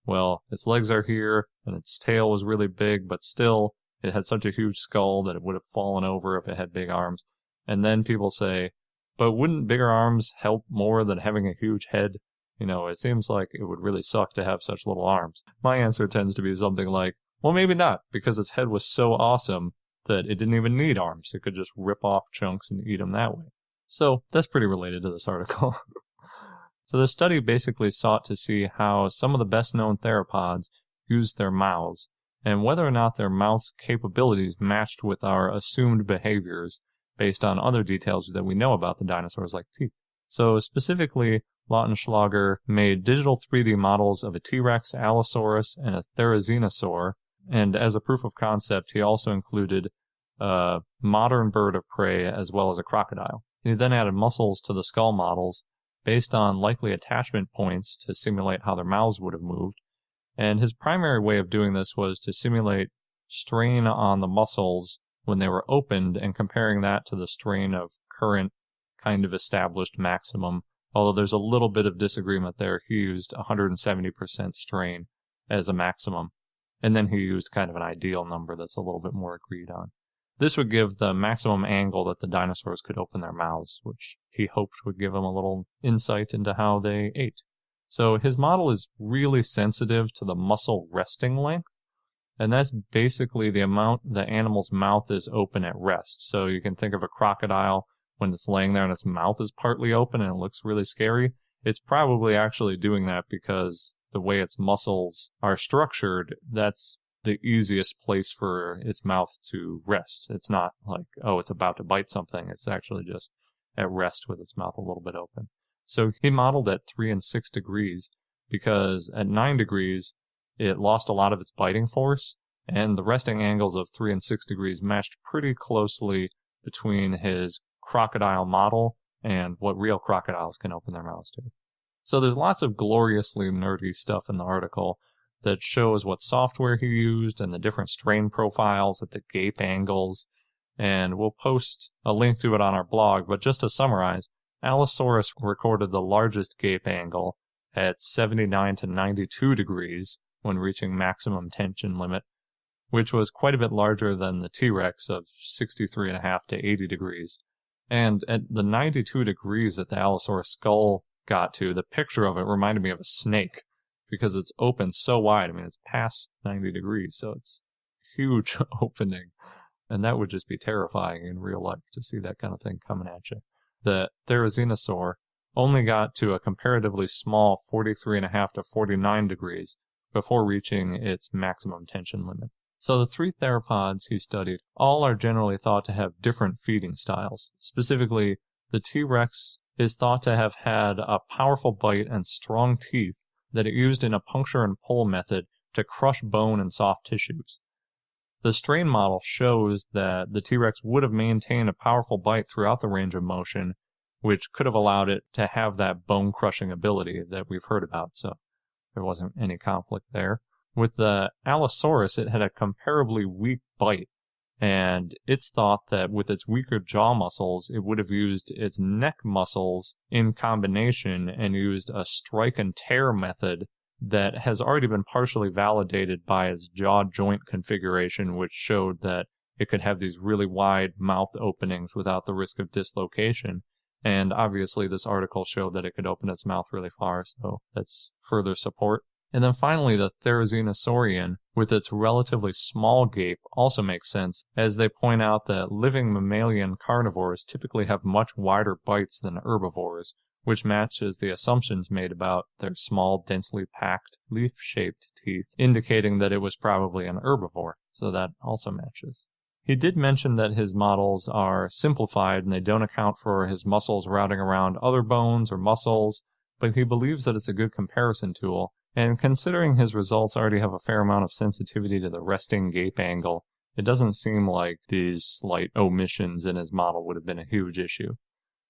well, its legs are here, and its tail was really big, but still, it had such a huge skull that it would have fallen over if it had big arms. And then people say, but wouldn't bigger arms help more than having a huge head? You know, it seems like it would really suck to have such little arms. My answer tends to be something like, well, maybe not, because its head was so awesome that it didn't even need arms. It could just rip off chunks and eat them that way. So that's pretty related to this article. So the study basically sought to see how some of the best-known theropods used their mouths, and whether or not their mouth's capabilities matched with our assumed behaviors based on other details that we know about the dinosaurs like teeth. So specifically, Lautenschlager made digital 3D models of a T-Rex, Allosaurus, and a Therizinosaur, and as a proof of concept, he also included a modern bird of prey as well as a crocodile. He then added muscles to the skull models based on likely attachment points to simulate how their mouths would have moved, and his primary way of doing this was to simulate strain on the muscles when they were opened and comparing that to the strain of current kind of established maximum, although there's a little bit of disagreement there. He used 170% strain as a maximum, and then he used kind of an ideal number that's a little bit more agreed on. This would give the maximum angle that the dinosaurs could open their mouths, which he hoped would give them a little insight into how they ate. So his model is really sensitive to the muscle resting length, and that's basically the amount the animal's mouth is open at rest. So you can think of a crocodile when it's laying there and its mouth is partly open and it looks really scary. It's probably actually doing that because the way its muscles are structured, that's the easiest place for its mouth to rest. It's not like, oh, it's about to bite something. It's actually just at rest with its mouth a little bit open. So he modeled at 3 and 6 degrees because at 9 degrees, it lost a lot of its biting force, and the resting angles of 3 and 6 degrees matched pretty closely between his crocodile model and what real crocodiles can open their mouths to. So there's lots of gloriously nerdy stuff in the article that shows what software he used and the different strain profiles at the gape angles, and we'll post a link to it on our blog, but just to summarize, Allosaurus recorded the largest gape angle at 79 to 92 degrees when reaching maximum tension limit, which was quite a bit larger than the T-Rex of 63.5 to 80 degrees. And at the 92 degrees that the Allosaurus skull got to, the picture of it reminded me of a snake, because it's open so wide. I mean, it's past 90 degrees, so it's huge opening. And that would just be terrifying in real life to see that kind of thing coming at you. The Therizinosaur only got to a comparatively small 43.5 to 49 degrees before reaching its maximum tension limit. So the 3 theropods he studied all are generally thought to have different feeding styles. Specifically, the T-Rex is thought to have had a powerful bite and strong teeth that it used in a puncture and pull method to crush bone and soft tissues. The strain model shows that the T-Rex would have maintained a powerful bite throughout the range of motion, which could have allowed it to have that bone-crushing ability that we've heard about, so there wasn't any conflict there. With the Allosaurus, it had a comparably weak bite, and it's thought that with its weaker jaw muscles, it would have used its neck muscles in combination and used a strike and tear method that has already been partially validated by its jaw joint configuration, which showed that it could have these really wide mouth openings without the risk of dislocation. And obviously this article showed that it could open its mouth really far, so that's further support. And then finally, the Therizinosaurian, with its relatively small gape, also makes sense, as they point out that living mammalian carnivores typically have much wider bites than herbivores, which matches the assumptions made about their small, densely packed, leaf-shaped teeth, indicating that it was probably an herbivore, so that also matches. He did mention that his models are simplified and they don't account for his muscles routing around other bones or muscles, but he believes that it's a good comparison tool. And considering his results already have a fair amount of sensitivity to the resting gape angle, it doesn't seem like these slight omissions in his model would have been a huge issue.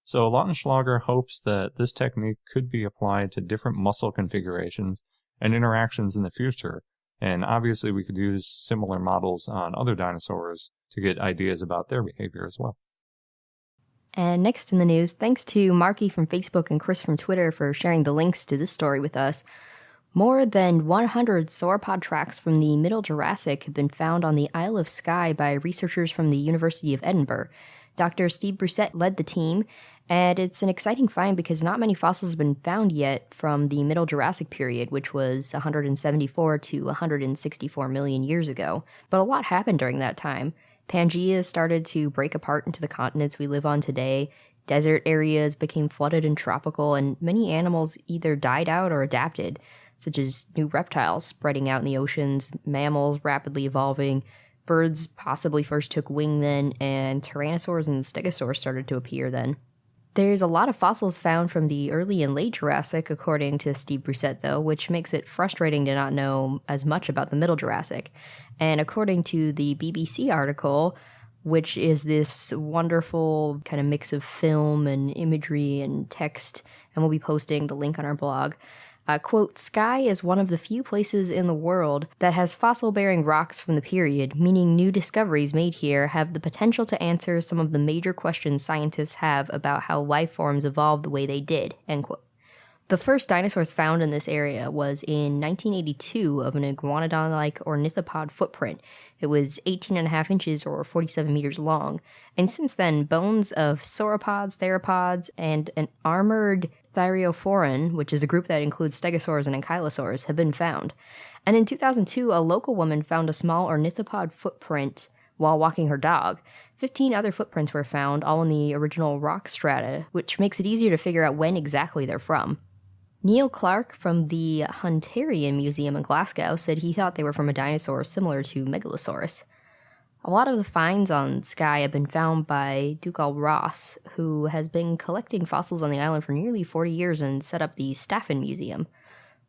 So Lautenschlager hopes that this technique could be applied to different muscle configurations and interactions in the future, and obviously we could use similar models on other dinosaurs to get ideas about their behavior as well. And next in the news, thanks to Marky from Facebook and Chris from Twitter for sharing the links to this story with us. More than 100 sauropod tracks from the Middle Jurassic have been found on the Isle of Skye by researchers from the University of Edinburgh. Dr. Steve Brusette led the team, and it's an exciting find because not many fossils have been found yet from the Middle Jurassic period, which was 174 to 164 million years ago. But a lot happened during that time. Pangea started to break apart into the continents we live on today. Desert areas became flooded and tropical, and many animals either died out or adapted, such as new reptiles spreading out in the oceans, mammals rapidly evolving, birds possibly first took wing then, and tyrannosaurs and stegosaurs started to appear then. There's a lot of fossils found from the early and late Jurassic, according to Steve Brusette, though, which makes it frustrating to not know as much about the Middle Jurassic. And according to the BBC article, which is this wonderful kind of mix of film and imagery and text, and we'll be posting the link on our blog, quote, Skye is one of the few places in the world that has fossil-bearing rocks from the period, meaning new discoveries made here have the potential to answer some of the major questions scientists have about how life forms evolved the way they did, end quote. The first dinosaurs found in this area was in 1982 of an iguanodon-like ornithopod footprint. It was 18.5 inches or 47 meters long. And since then, bones of sauropods, theropods, and an armored thyreophoran, which is a group that includes stegosaurs and ankylosaurs, have been found. And in 2002, a local woman found a small ornithopod footprint while walking her dog. 15 other footprints were found, all in the original rock strata, which makes it easier to figure out when exactly they're from. Neil Clark from the Hunterian Museum in Glasgow said he thought they were from a dinosaur similar to Megalosaurus. A lot of the finds on Skye have been found by Dougal Ross, who has been collecting fossils on the island for nearly 40 years and set up the Staffen Museum.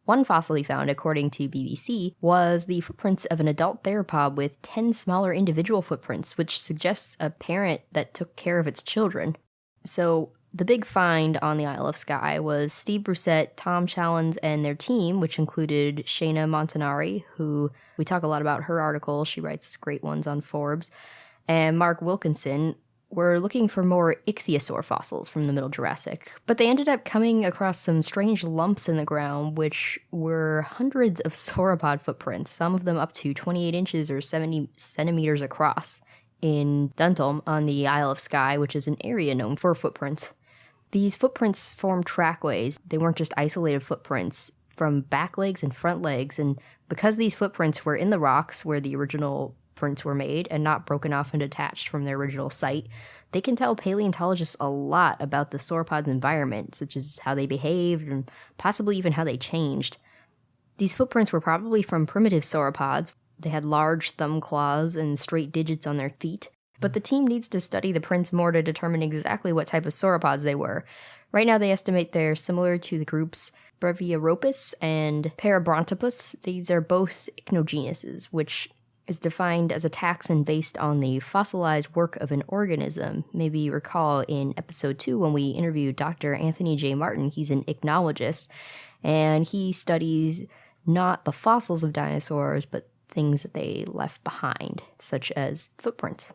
One fossil he found, according to BBC, was the footprints of an adult theropod with 10 smaller individual footprints, which suggests a parent that took care of its children. So the big find on the Isle of Skye was Steve Brusette, Tom Challens, and their team, which included Shayna Montanari, who we talk a lot about her article. She writes great ones on Forbes, and Mark Wilkinson, were looking for more ichthyosaur fossils from the Middle Jurassic. But they ended up coming across some strange lumps in the ground, which were hundreds of sauropod footprints, some of them up to 28 inches or 70 centimeters across, in Duntulm on the Isle of Skye, which is an area known for footprints. These footprints formed trackways. They weren't just isolated footprints from back legs and front legs, and because these footprints were in the rocks where the original prints were made and not broken off and detached from their original site, they can tell paleontologists a lot about the sauropod's environment, such as how they behaved and possibly even how they changed. These footprints were probably from primitive sauropods. They had large thumb claws and straight digits on their feet. But the team needs to study the prints more to determine exactly what type of sauropods they were. Right now they estimate they're similar to the groups Breviaropus and Parabrontopus. These are both ichnogenuses, which is defined as a taxon based on the fossilized work of an organism. Maybe you recall in episode 2 when we interviewed Dr. Anthony J. Martin. He's an ichnologist, and he studies not the fossils of dinosaurs, but things that they left behind, such as footprints.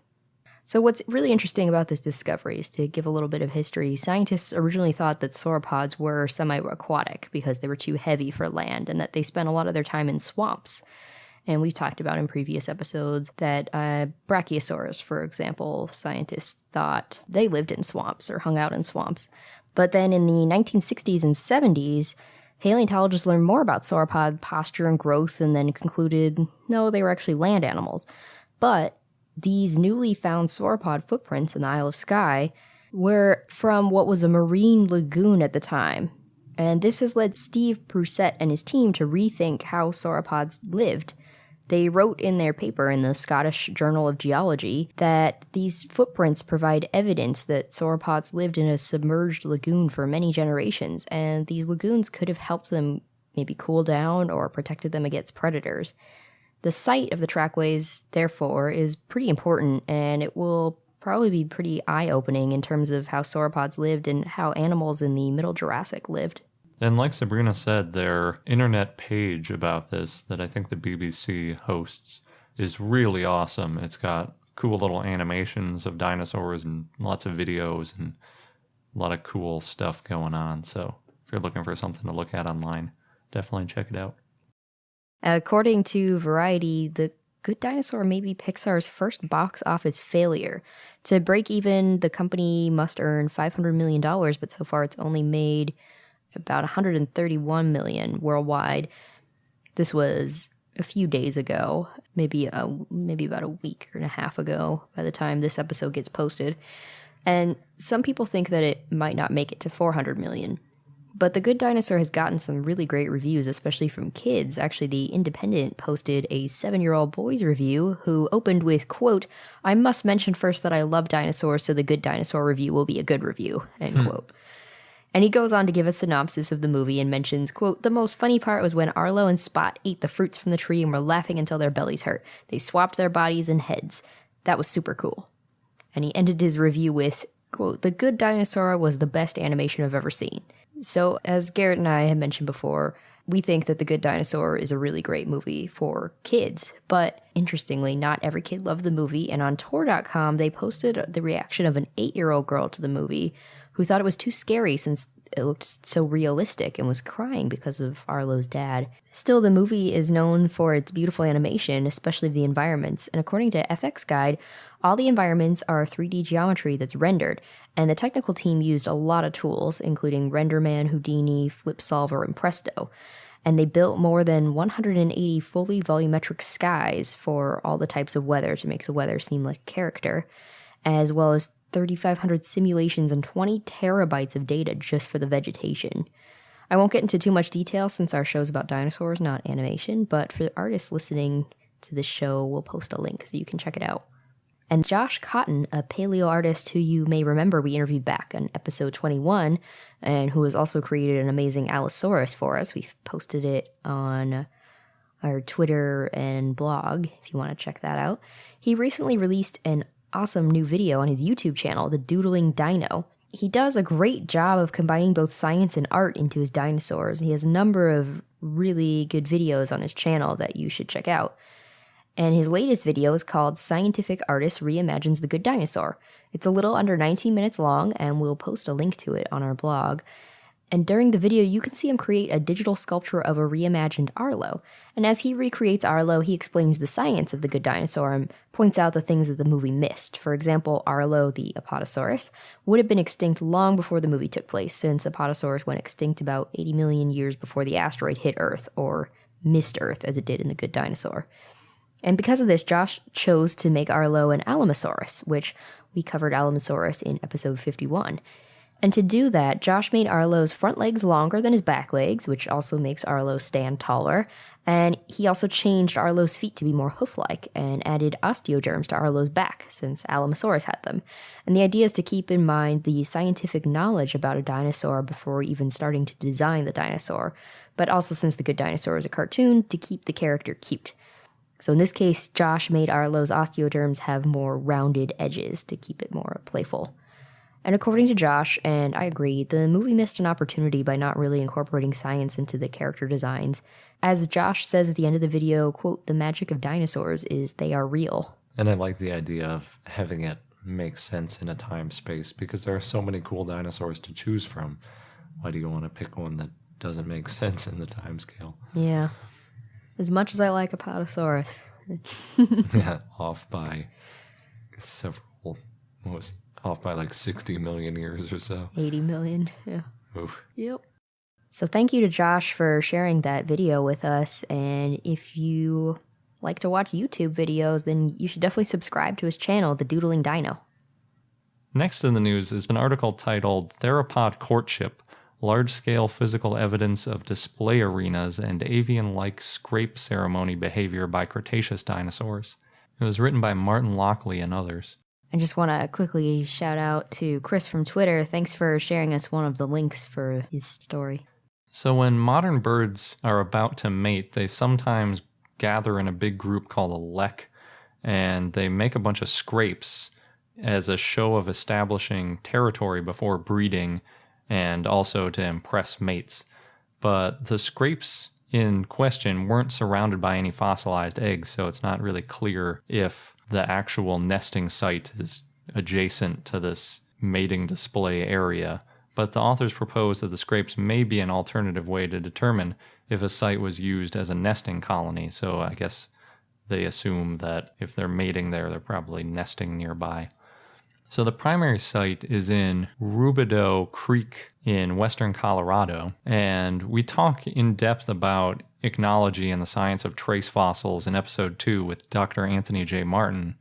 So what's really interesting about this discovery is, to give a little bit of history, scientists originally thought that sauropods were semi-aquatic because they were too heavy for land and that they spent a lot of their time in swamps. And we've talked about in previous episodes that Brachiosaurus, for example, scientists thought they lived in swamps or hung out in swamps. But then in the 1960s and 70s, paleontologists learned more about sauropod posture and growth and then concluded, no, they were actually land animals. But these newly found sauropod footprints in the Isle of Skye were from what was a marine lagoon at the time. And this has led Steve Brusette and his team to rethink how sauropods lived. They wrote in their paper in the Scottish Journal of Geology that these footprints provide evidence that sauropods lived in a submerged lagoon for many generations, and these lagoons could have helped them maybe cool down or protected them against predators. The site of the trackways, therefore, is pretty important, and it will probably be pretty eye-opening in terms of how sauropods lived and how animals in the Middle Jurassic lived. And like Sabrina said, their internet page about this that I think the BBC hosts is really awesome. It's got cool little animations of dinosaurs and lots of videos and a lot of cool stuff going on. So if you're looking for something to look at online, definitely check it out. According to Variety, The Good Dinosaur may be Pixar's first box office failure. To break even, the company must earn $500 million, but so far it's only made about $131 million worldwide. This was a few days ago, maybe about a week and a half ago by the time this episode gets posted. And some people think that it might not make it to $400 million. But The Good Dinosaur has gotten some really great reviews, especially from kids. Actually, The Independent posted a 7-year-old boy's review who opened with, quote, "I must mention first that I love dinosaurs, so The Good Dinosaur review will be a good review," end quote. And he goes on to give a synopsis of the movie and mentions, quote, "The most funny part was when Arlo and Spot ate the fruits from the tree and were laughing until their bellies hurt. They swapped their bodies and heads. That was super cool." And he ended his review with, quote, "The Good Dinosaur was the best animation I've ever seen." So, as Garrett and I had mentioned before, we think that The Good Dinosaur is a really great movie for kids. But interestingly, not every kid loved the movie. And on Tor.com, they posted the reaction of an 8-year-old girl to the movie who thought it was too scary since it looked so realistic and was crying because of Arlo's dad. Still, the movie is known for its beautiful animation, especially the environments. And according to FX Guide, all the environments are 3D geometry that's rendered. And the technical team used a lot of tools, including RenderMan, Houdini, FlipSolver, and Presto. And they built more than 180 fully volumetric skies for all the types of weather to make the weather seem like a character, as well as 3,500 simulations and 20 terabytes of data just for the vegetation. I won't get into too much detail since our show's about dinosaurs, not animation, but for the artists listening to this show, we'll post a link so you can check it out. And Josh Cotton, a paleo artist who you may remember we interviewed back on episode 21, and who has also created an amazing Allosaurus for us. We've posted it on our Twitter and blog, if you want to check that out. He recently released an awesome new video on his YouTube channel, The Doodling Dino. He does a great job of combining both science and art into his dinosaurs. He has a number of really good videos on his channel that you should check out. And his latest video is called Scientific Artist Reimagines the Good Dinosaur. It's a little under 19 minutes long, and we'll post a link to it on our blog. And during the video, you can see him create a digital sculpture of a reimagined Arlo. And as he recreates Arlo, he explains the science of the Good Dinosaur and points out the things that the movie missed. For example, Arlo, the Apatosaurus, would have been extinct long before the movie took place, since Apatosaurus went extinct about 80 million years before the asteroid hit Earth, or missed Earth as it did in the Good Dinosaur. And because of this, Josh chose to make Arlo an Alamosaurus, which we covered Alamosaurus in episode 51. And to do that, Josh made Arlo's front legs longer than his back legs, which also makes Arlo stand taller. And he also changed Arlo's feet to be more hoof-like and added osteoderms to Arlo's back, since Alamosaurus had them. And the idea is to keep in mind the scientific knowledge about a dinosaur before even starting to design the dinosaur. But also, since The Good Dinosaur is a cartoon, to keep the character cute. So in this case, Josh made Arlo's osteoderms have more rounded edges to keep it more playful. And according to Josh, and I agree, the movie missed an opportunity by not really incorporating science into the character designs. As Josh says at the end of the video, quote, "The magic of dinosaurs is they are real." And I like the idea of having it make sense in a time space, because there are so many cool dinosaurs to choose from. Why do you want to pick one that doesn't make sense in the time scale? Yeah. As much as I like Apatosaurus. Yeah, off by off by like 60 million years or so. 80 million, yeah. Oof. Yep. So thank you to Josh for sharing that video with us. And if you like to watch YouTube videos, then you should definitely subscribe to his channel, The Doodling Dino. Next in the news is an article titled Theropod Courtship. large-scale physical evidence of display arenas and avian-like scrape ceremony behavior by Cretaceous dinosaurs. It was written by Martin Lockley and others. I just want to quickly shout out to Chris from Twitter. Thanks for sharing us one of the links for his story. So when modern birds are about to mate, they sometimes gather in a big group called a lek, and they make a bunch of scrapes as a show of establishing territory before breeding and also to impress mates. But the scrapes in question weren't surrounded by any fossilized eggs, so it's not really clear if the actual nesting site is adjacent to this mating display area. But the authors propose that the scrapes may be an alternative way to determine if a site was used as a nesting colony, so I guess they assume that if they're mating there, they're probably nesting nearby. So the primary site is in Rubidoux Creek in western Colorado, and we talk in depth about ichnology and the science of trace fossils in episode 2 with Dr. Anthony J. Martin.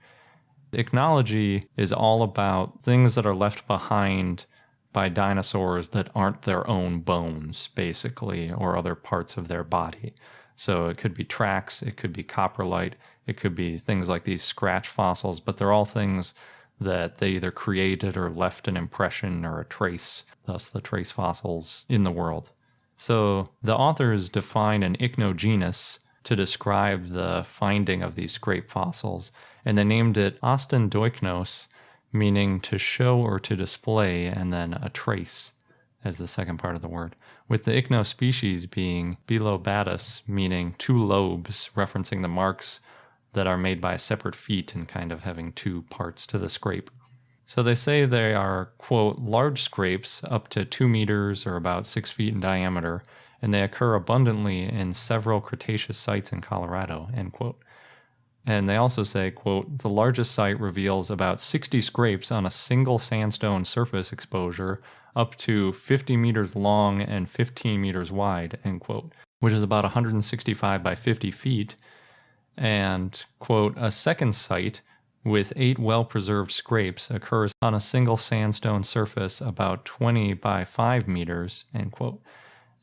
Ichnology is all about things that are left behind by dinosaurs that aren't their own bones, basically, or other parts of their body. So it could be tracks, it could be coprolite, it could be things like these scratch fossils, but they're all things that they either created or left an impression or a trace, thus the trace fossils in the world. So the authors define an ichnogenus to describe the finding of these scrape fossils, and they named it ostendoiknos, meaning to show or to display, and then a trace as the second part of the word, with the ichno species being bilobatus, meaning two lobes, referencing the marks that are made by separate feet and kind of having two parts to the scrape. So they say they are, quote, large scrapes up to 2 meters or about 6 feet in diameter, and they occur abundantly in several Cretaceous sites in Colorado, end quote. And they also say, quote, the largest site reveals about 60 scrapes on a single sandstone surface exposure up to 50 meters long and 15 meters wide, end quote, which is about 165 by 50 feet. And, quote, a second site with 8 well-preserved scrapes occurs on a single sandstone surface about 20 by 5 meters, end quote.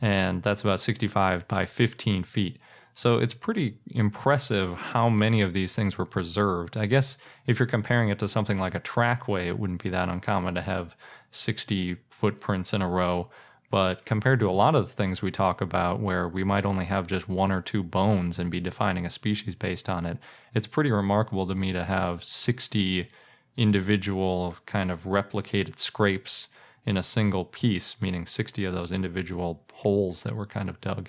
And that's about 65 by 15 feet. So it's pretty impressive how many of these things were preserved. I guess if you're comparing it to something like a trackway, it wouldn't be that uncommon to have 60 footprints in a row. But compared to a lot of the things we talk about where we might only have just 1 or 2 bones and be defining a species based on it, it's pretty remarkable to me to have 60 individual kind of replicated scrapes in a single piece, meaning 60 of those individual holes that were kind of dug.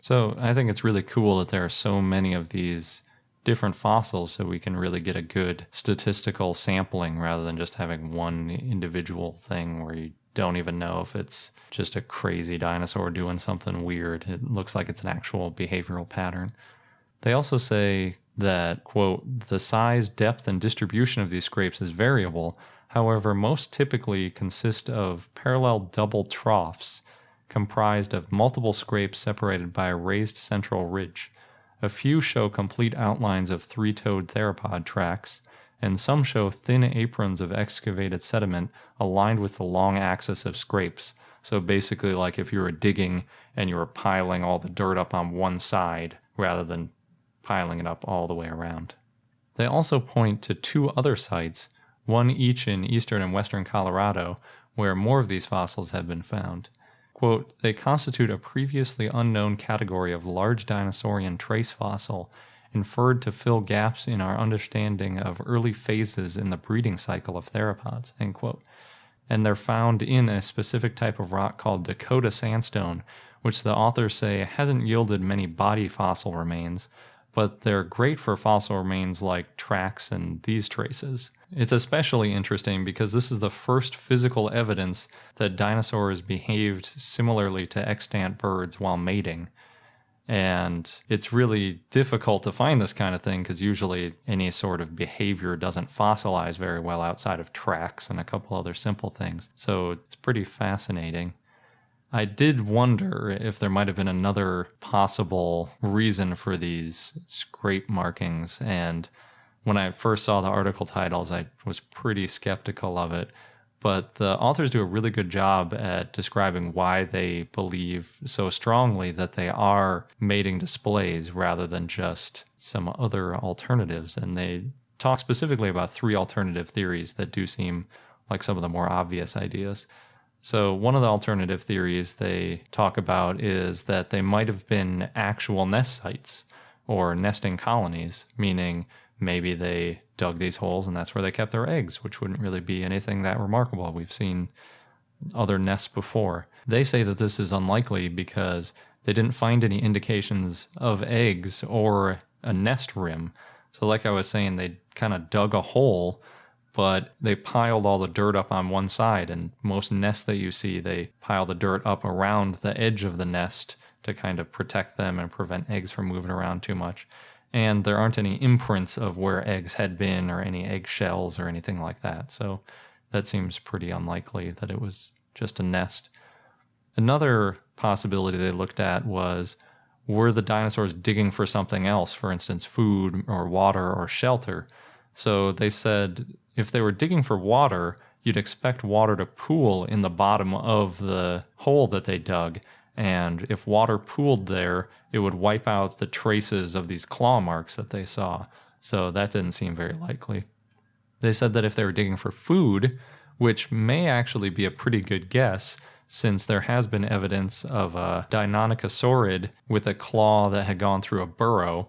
So I think it's really cool that there are so many of these different fossils so we can really get a good statistical sampling rather than just having one individual thing where you don't even know if it's just a crazy dinosaur doing something weird. It looks like it's an actual behavioral pattern. They also say that, quote, the size, depth, and distribution of these scrapes is variable. However, most typically consist of parallel double troughs comprised of multiple scrapes separated by a raised central ridge. A few show complete outlines of 3-toed theropod tracks, and some show thin aprons of excavated sediment aligned with the long axis of scrapes. So basically like if you were digging and you were piling all the dirt up on one side rather than piling it up all the way around. They also point to 2 other sites, one each in eastern and western Colorado, where more of these fossils have been found. Quote, they constitute a previously unknown category of large dinosaurian trace fossil, inferred to fill gaps in our understanding of early phases in the breeding cycle of theropods, end quote. And they're found in a specific type of rock called Dakota sandstone, which the authors say hasn't yielded many body fossil remains, but they're great for fossil remains like tracks and these traces. It's especially interesting because this is the first physical evidence that dinosaurs behaved similarly to extant birds while mating. And it's really difficult to find this kind of thing because usually any sort of behavior doesn't fossilize very well outside of tracks and a couple other simple things. So it's pretty fascinating. I did wonder if there might have been another possible reason for these scrape markings, and when I first saw the article titles, I was pretty skeptical of it. But the authors do a really good job at describing why they believe so strongly that they are mating displays rather than just some other alternatives. And they talk specifically about 3 alternative theories that do seem like some of the more obvious ideas. So one of the alternative theories they talk about is that they might have been actual nest sites or nesting colonies, meaning maybe they dug these holes and that's where they kept their eggs, which wouldn't really be anything that remarkable. We've seen other nests before. They say that this is unlikely because they didn't find any indications of eggs or a nest rim. So like I was saying, they kind of dug a hole, but they piled all the dirt up on one side, and most nests that you see, they pile the dirt up around the edge of the nest to kind of protect them and prevent eggs from moving around too much. And there aren't any imprints of where eggs had been or any egg shells or anything like that. So that seems pretty unlikely that it was just a nest. Another possibility they looked at was, were the dinosaurs digging for something else, for instance, food or water or shelter? So they said if they were digging for water, you'd expect water to pool in the bottom of the hole that they dug. And if water pooled there, it would wipe out the traces of these claw marks that they saw. So that didn't seem very likely. They said that if they were digging for food, which may actually be a pretty good guess, since there has been evidence of a Deinonychosaurid with a claw that had gone through a burrow.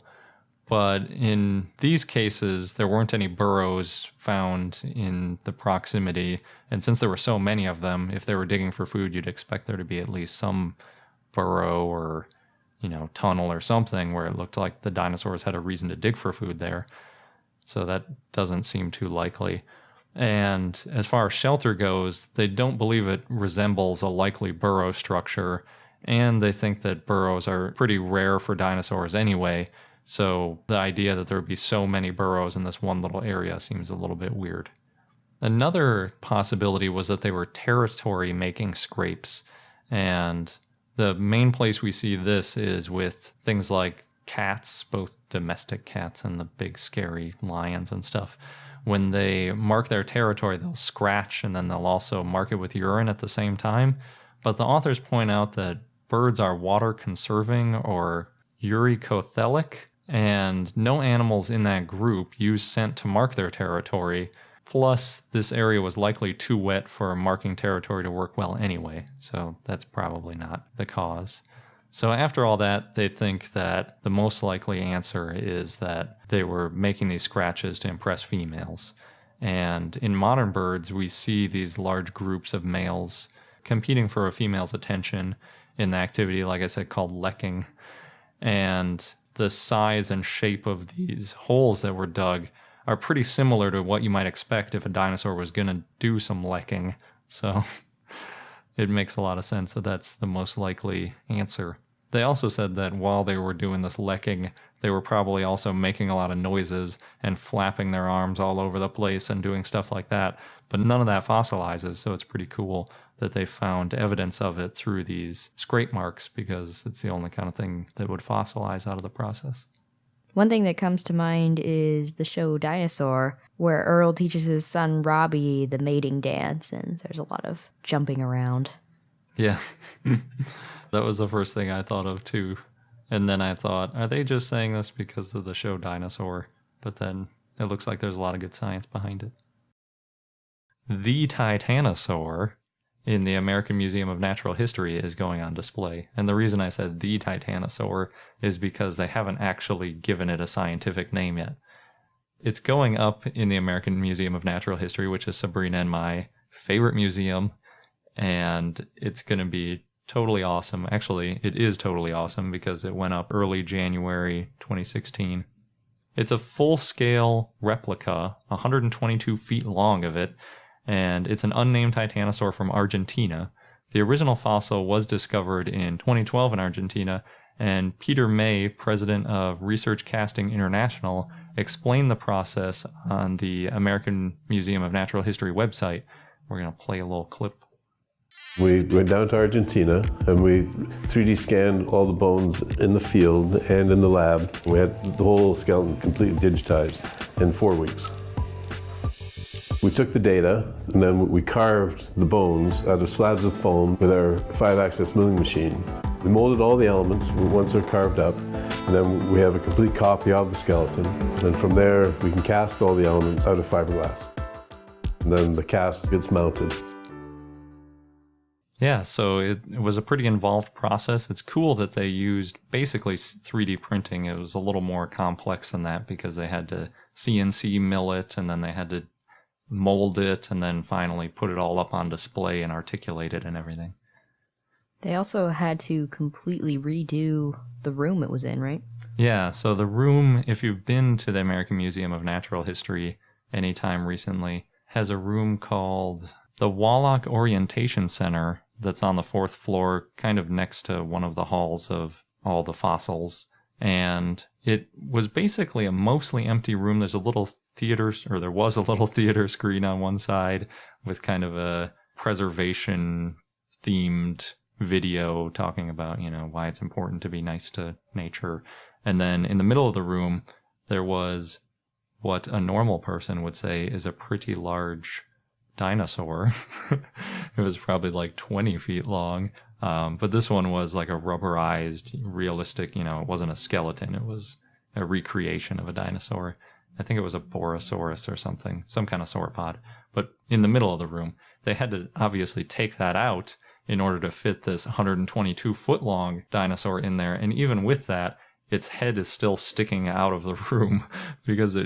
But in these cases, there weren't any burrows found in the proximity. And since there were so many of them, if they were digging for food, you'd expect there to be at least some burrow or, tunnel or something where it looked like the dinosaurs had a reason to dig for food there. So that doesn't seem too likely. And as far as shelter goes, they don't believe it resembles a likely burrow structure. And they think that burrows are pretty rare for dinosaurs anyway. So the idea that there would be so many burrows in this one little area seems a little bit weird. Another possibility was that they were territory-making scrapes. And the main place we see this is with things like cats, both domestic cats and the big scary lions and stuff. When they mark their territory, they'll scratch and then they'll also mark it with urine at the same time. But the authors point out that birds are water-conserving or eurycothelic, and no animals in that group use scent to mark their territory. Plus, this area was likely too wet for marking territory to work well anyway, so that's probably not the cause. So after all that, they think that the most likely answer is that they were making these scratches to impress females. And in modern birds, we see these large groups of males competing for a female's attention in the activity, like I said, called lecking. And the size and shape of these holes that were dug are pretty similar to what you might expect if a dinosaur was going to do some lecking. So it makes a lot of sense that that's the most likely answer. They also said that while they were doing this lecking, they were probably also making a lot of noises and flapping their arms all over the place and doing stuff like that. But none of that fossilizes, so it's pretty cool that they found evidence of it through these scrape marks, because it's the only kind of thing that would fossilize out of the process. One thing that comes to mind is the show Dinosaur, where Earl teaches his son Robbie the mating dance, and there's a lot of jumping around. Yeah, that was the first thing I thought of too. And then I thought, are they just saying this because of the show Dinosaur? But then it looks like there's a lot of good science behind it. The Titanosaur in the American Museum of Natural History is going on display. And the reason I said the Titanosaur is because they haven't actually given it a scientific name yet. It's going up in the American Museum of Natural History, which is Sabrina and my favorite museum. And it's going to be totally awesome. Actually, it is totally awesome because it went up early January 2016. It's a full-scale replica, 122 feet long of it, and it's an unnamed titanosaur from Argentina. The original fossil was discovered in 2012 in Argentina, and Peter May, president of Research Casting International, explained the process on the American Museum of Natural History website. We're going to play a little clip. We went down to Argentina and we 3D scanned all the bones in the field and in the lab. We had the whole skeleton completely digitized in 4 weeks. We took the data and then we carved the bones out of slabs of foam with our 5-axis milling machine. We molded all the elements once they're carved up, and then we have a complete copy of the skeleton. And from there, we can cast all the elements out of fiberglass. And then the cast gets mounted. Yeah, so it was a pretty involved process. It's cool that they used basically 3D printing. It was a little more complex than that because they had to CNC mill it, and then they had to mold it, and then finally put it all up on display and articulate it and everything. They also had to completely redo the room it was in, right? Yeah, so the room, if you've been to the American Museum of Natural History anytime recently, has a room called the Wallach Orientation Center that's on the 4th floor, kind of next to one of the halls of all the fossils. And it was basically a mostly empty room. There's a little theater, or there was a little theater screen on one side with kind of a preservation-themed video talking about, why it's important to be nice to nature. And then in the middle of the room, there was what a normal person would say is a pretty large dinosaur. It was probably like 20 feet long. But this one was like a rubberized, realistic, it wasn't a skeleton. It was a recreation of a dinosaur. I think it was a Borosaurus or something, some kind of sauropod. But in the middle of the room, they had to obviously take that out in order to fit this 122-foot-long dinosaur in there. And even with that, its head is still sticking out of the room because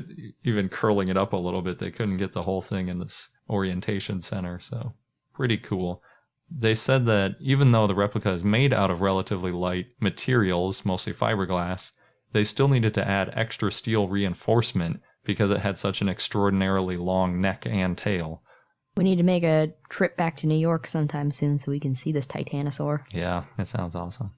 even curling it up a little bit, they couldn't get the whole thing in this orientation center. So pretty cool. They said that even though the replica is made out of relatively light materials, mostly fiberglass, they still needed to add extra steel reinforcement because it had such an extraordinarily long neck and tail. We need to make a trip back to New York sometime soon so we can see this Titanosaur. Yeah, it sounds awesome.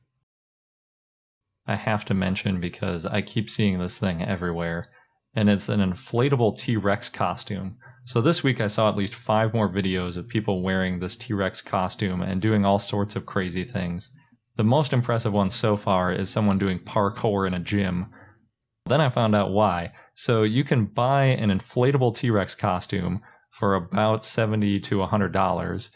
I have to mention, because I keep seeing this thing everywhere, and it's an inflatable T-Rex costume. So this week I saw at least 5 more videos of people wearing this T-Rex costume and doing all sorts of crazy things. The most impressive one so far is someone doing parkour in a gym. Then I found out why. So you can buy an inflatable T-Rex costume for about $70 to $100,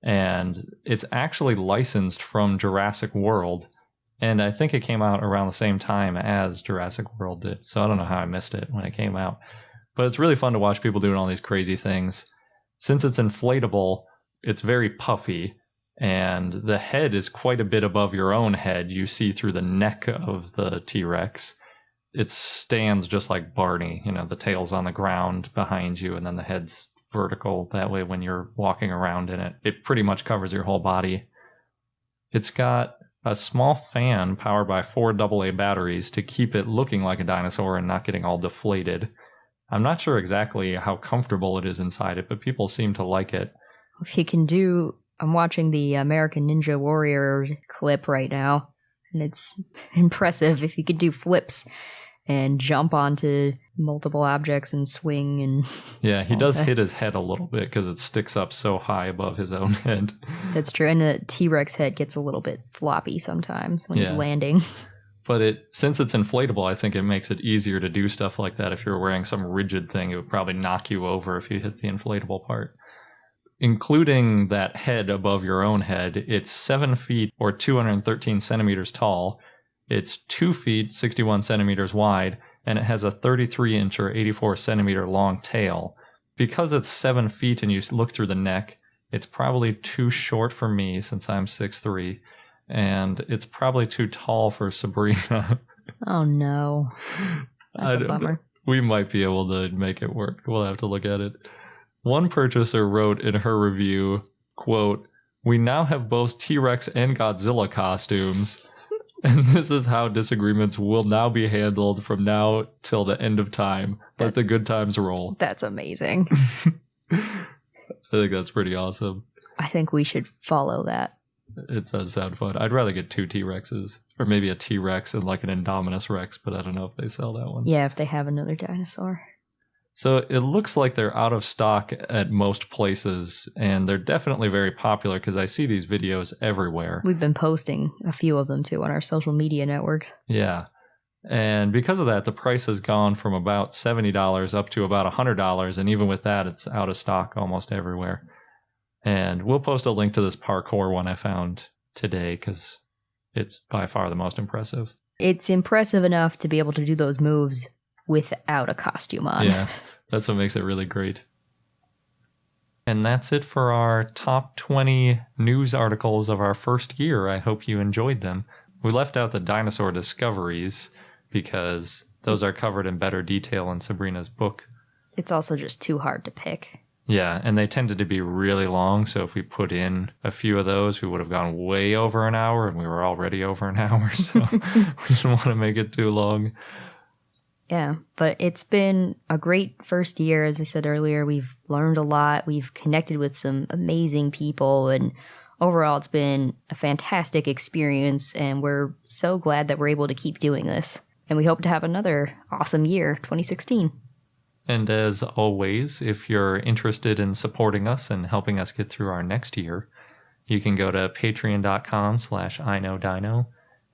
and it's actually licensed from Jurassic World, and I think it came out around the same time as Jurassic World did, so I don't know how I missed it when it came out. But it's really fun to watch people doing all these crazy things. Since it's inflatable, it's very puffy, and the head is quite a bit above your own head. You see through the neck of the T-Rex. It stands just like Barney, the tail's on the ground behind you, and then the head's vertical. That way when you're walking around in it, it pretty much covers your whole body. It's got a small fan powered by 4 AA batteries to keep it looking like a dinosaur and not getting all deflated. I'm not sure exactly how comfortable it is inside it, but people seem to like it. If you can do... I'm watching the American Ninja Warrior clip right now, and it's impressive if you could do flips and jump onto multiple objects and swing and... Yeah, he does hit his head a little bit because it sticks up so high above his own head. That's true, and the T-Rex head gets a little bit floppy sometimes when he's landing. But since it's inflatable, I think it makes it easier to do stuff like that. If you're wearing some rigid thing, it would probably knock you over if you hit the inflatable part. Including that head above your own head, it's 7 feet or 213 centimeters tall. It's 2 feet, 61 centimeters wide, and it has a 33-inch or 84 centimeter long tail. Because it's 7 feet and you look through the neck, it's probably too short for me since I'm 6'3", and it's probably too tall for Sabrina. Oh no. That's a bummer. We might be able to make it work. We'll have to look at it. One purchaser wrote in her review, quote, "We now have both T-Rex and Godzilla costumes, and this is how disagreements will now be handled from now till the end of time. Let the good times roll." That's amazing. I think that's pretty awesome. I think we should follow that. It does sound fun. I'd rather get 2 T-Rexes, or maybe a T-Rex and like an Indominus Rex, but I don't know if they sell that one. Yeah, if they have another dinosaur. So it looks like they're out of stock at most places, and they're definitely very popular because I see these videos everywhere. We've been posting a few of them too on our social media networks. Yeah. And because of that, the price has gone from about $70 up to about $100. And even with that, it's out of stock almost everywhere. And we'll post a link to this parkour one I found today because it's by far the most impressive. It's impressive enough to be able to do those moves without a costume on. Yeah, that's what makes it really great. And that's it for our top 20 news articles of our first year. I hope you enjoyed them. We left out the dinosaur discoveries because those are covered in better detail in Sabrina's book. It's also just too hard to pick. Yeah, and they tended to be really long, so if we put in a few of those, we would have gone way over an hour, and we were already over an hour, so we didn't want to make it too long. Yeah, but it's been a great first year. As I said earlier, we've learned a lot. We've connected with some amazing people, and overall, it's been a fantastic experience, and we're so glad that we're able to keep doing this. And we hope to have another awesome year, 2016. And as always, if you're interested in supporting us and helping us get through our next year, you can go to patreon.com/IKnowDino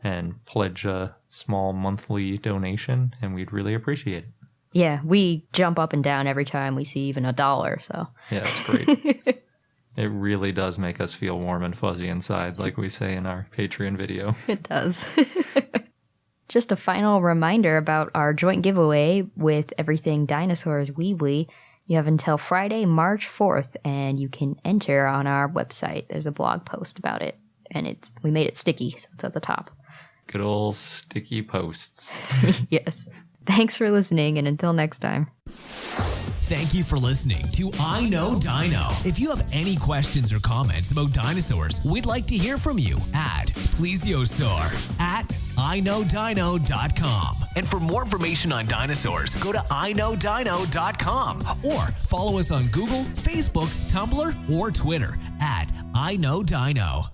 and pledge a small monthly donation, and we'd really appreciate it. Yeah, we jump up and down every time we see even $1, so. Yeah, it's great. It really does make us feel warm and fuzzy inside, like we say in our Patreon video. It does. Just a final reminder about our joint giveaway with Everything Dinosaurs Weebly. You have until Friday, March 4th, and you can enter on our website. There's a blog post about it, and we made it sticky, so it's at the top. Good old sticky posts. Yes. Thanks for listening, and until next time. Thank you for listening to I Know Dino. If you have any questions or comments about dinosaurs, we'd like to hear from you at plesiosaur@iknowdino.com. And for more information on dinosaurs, go to iknowdino.com or follow us on Google, Facebook, Tumblr, or Twitter at I Know Dino.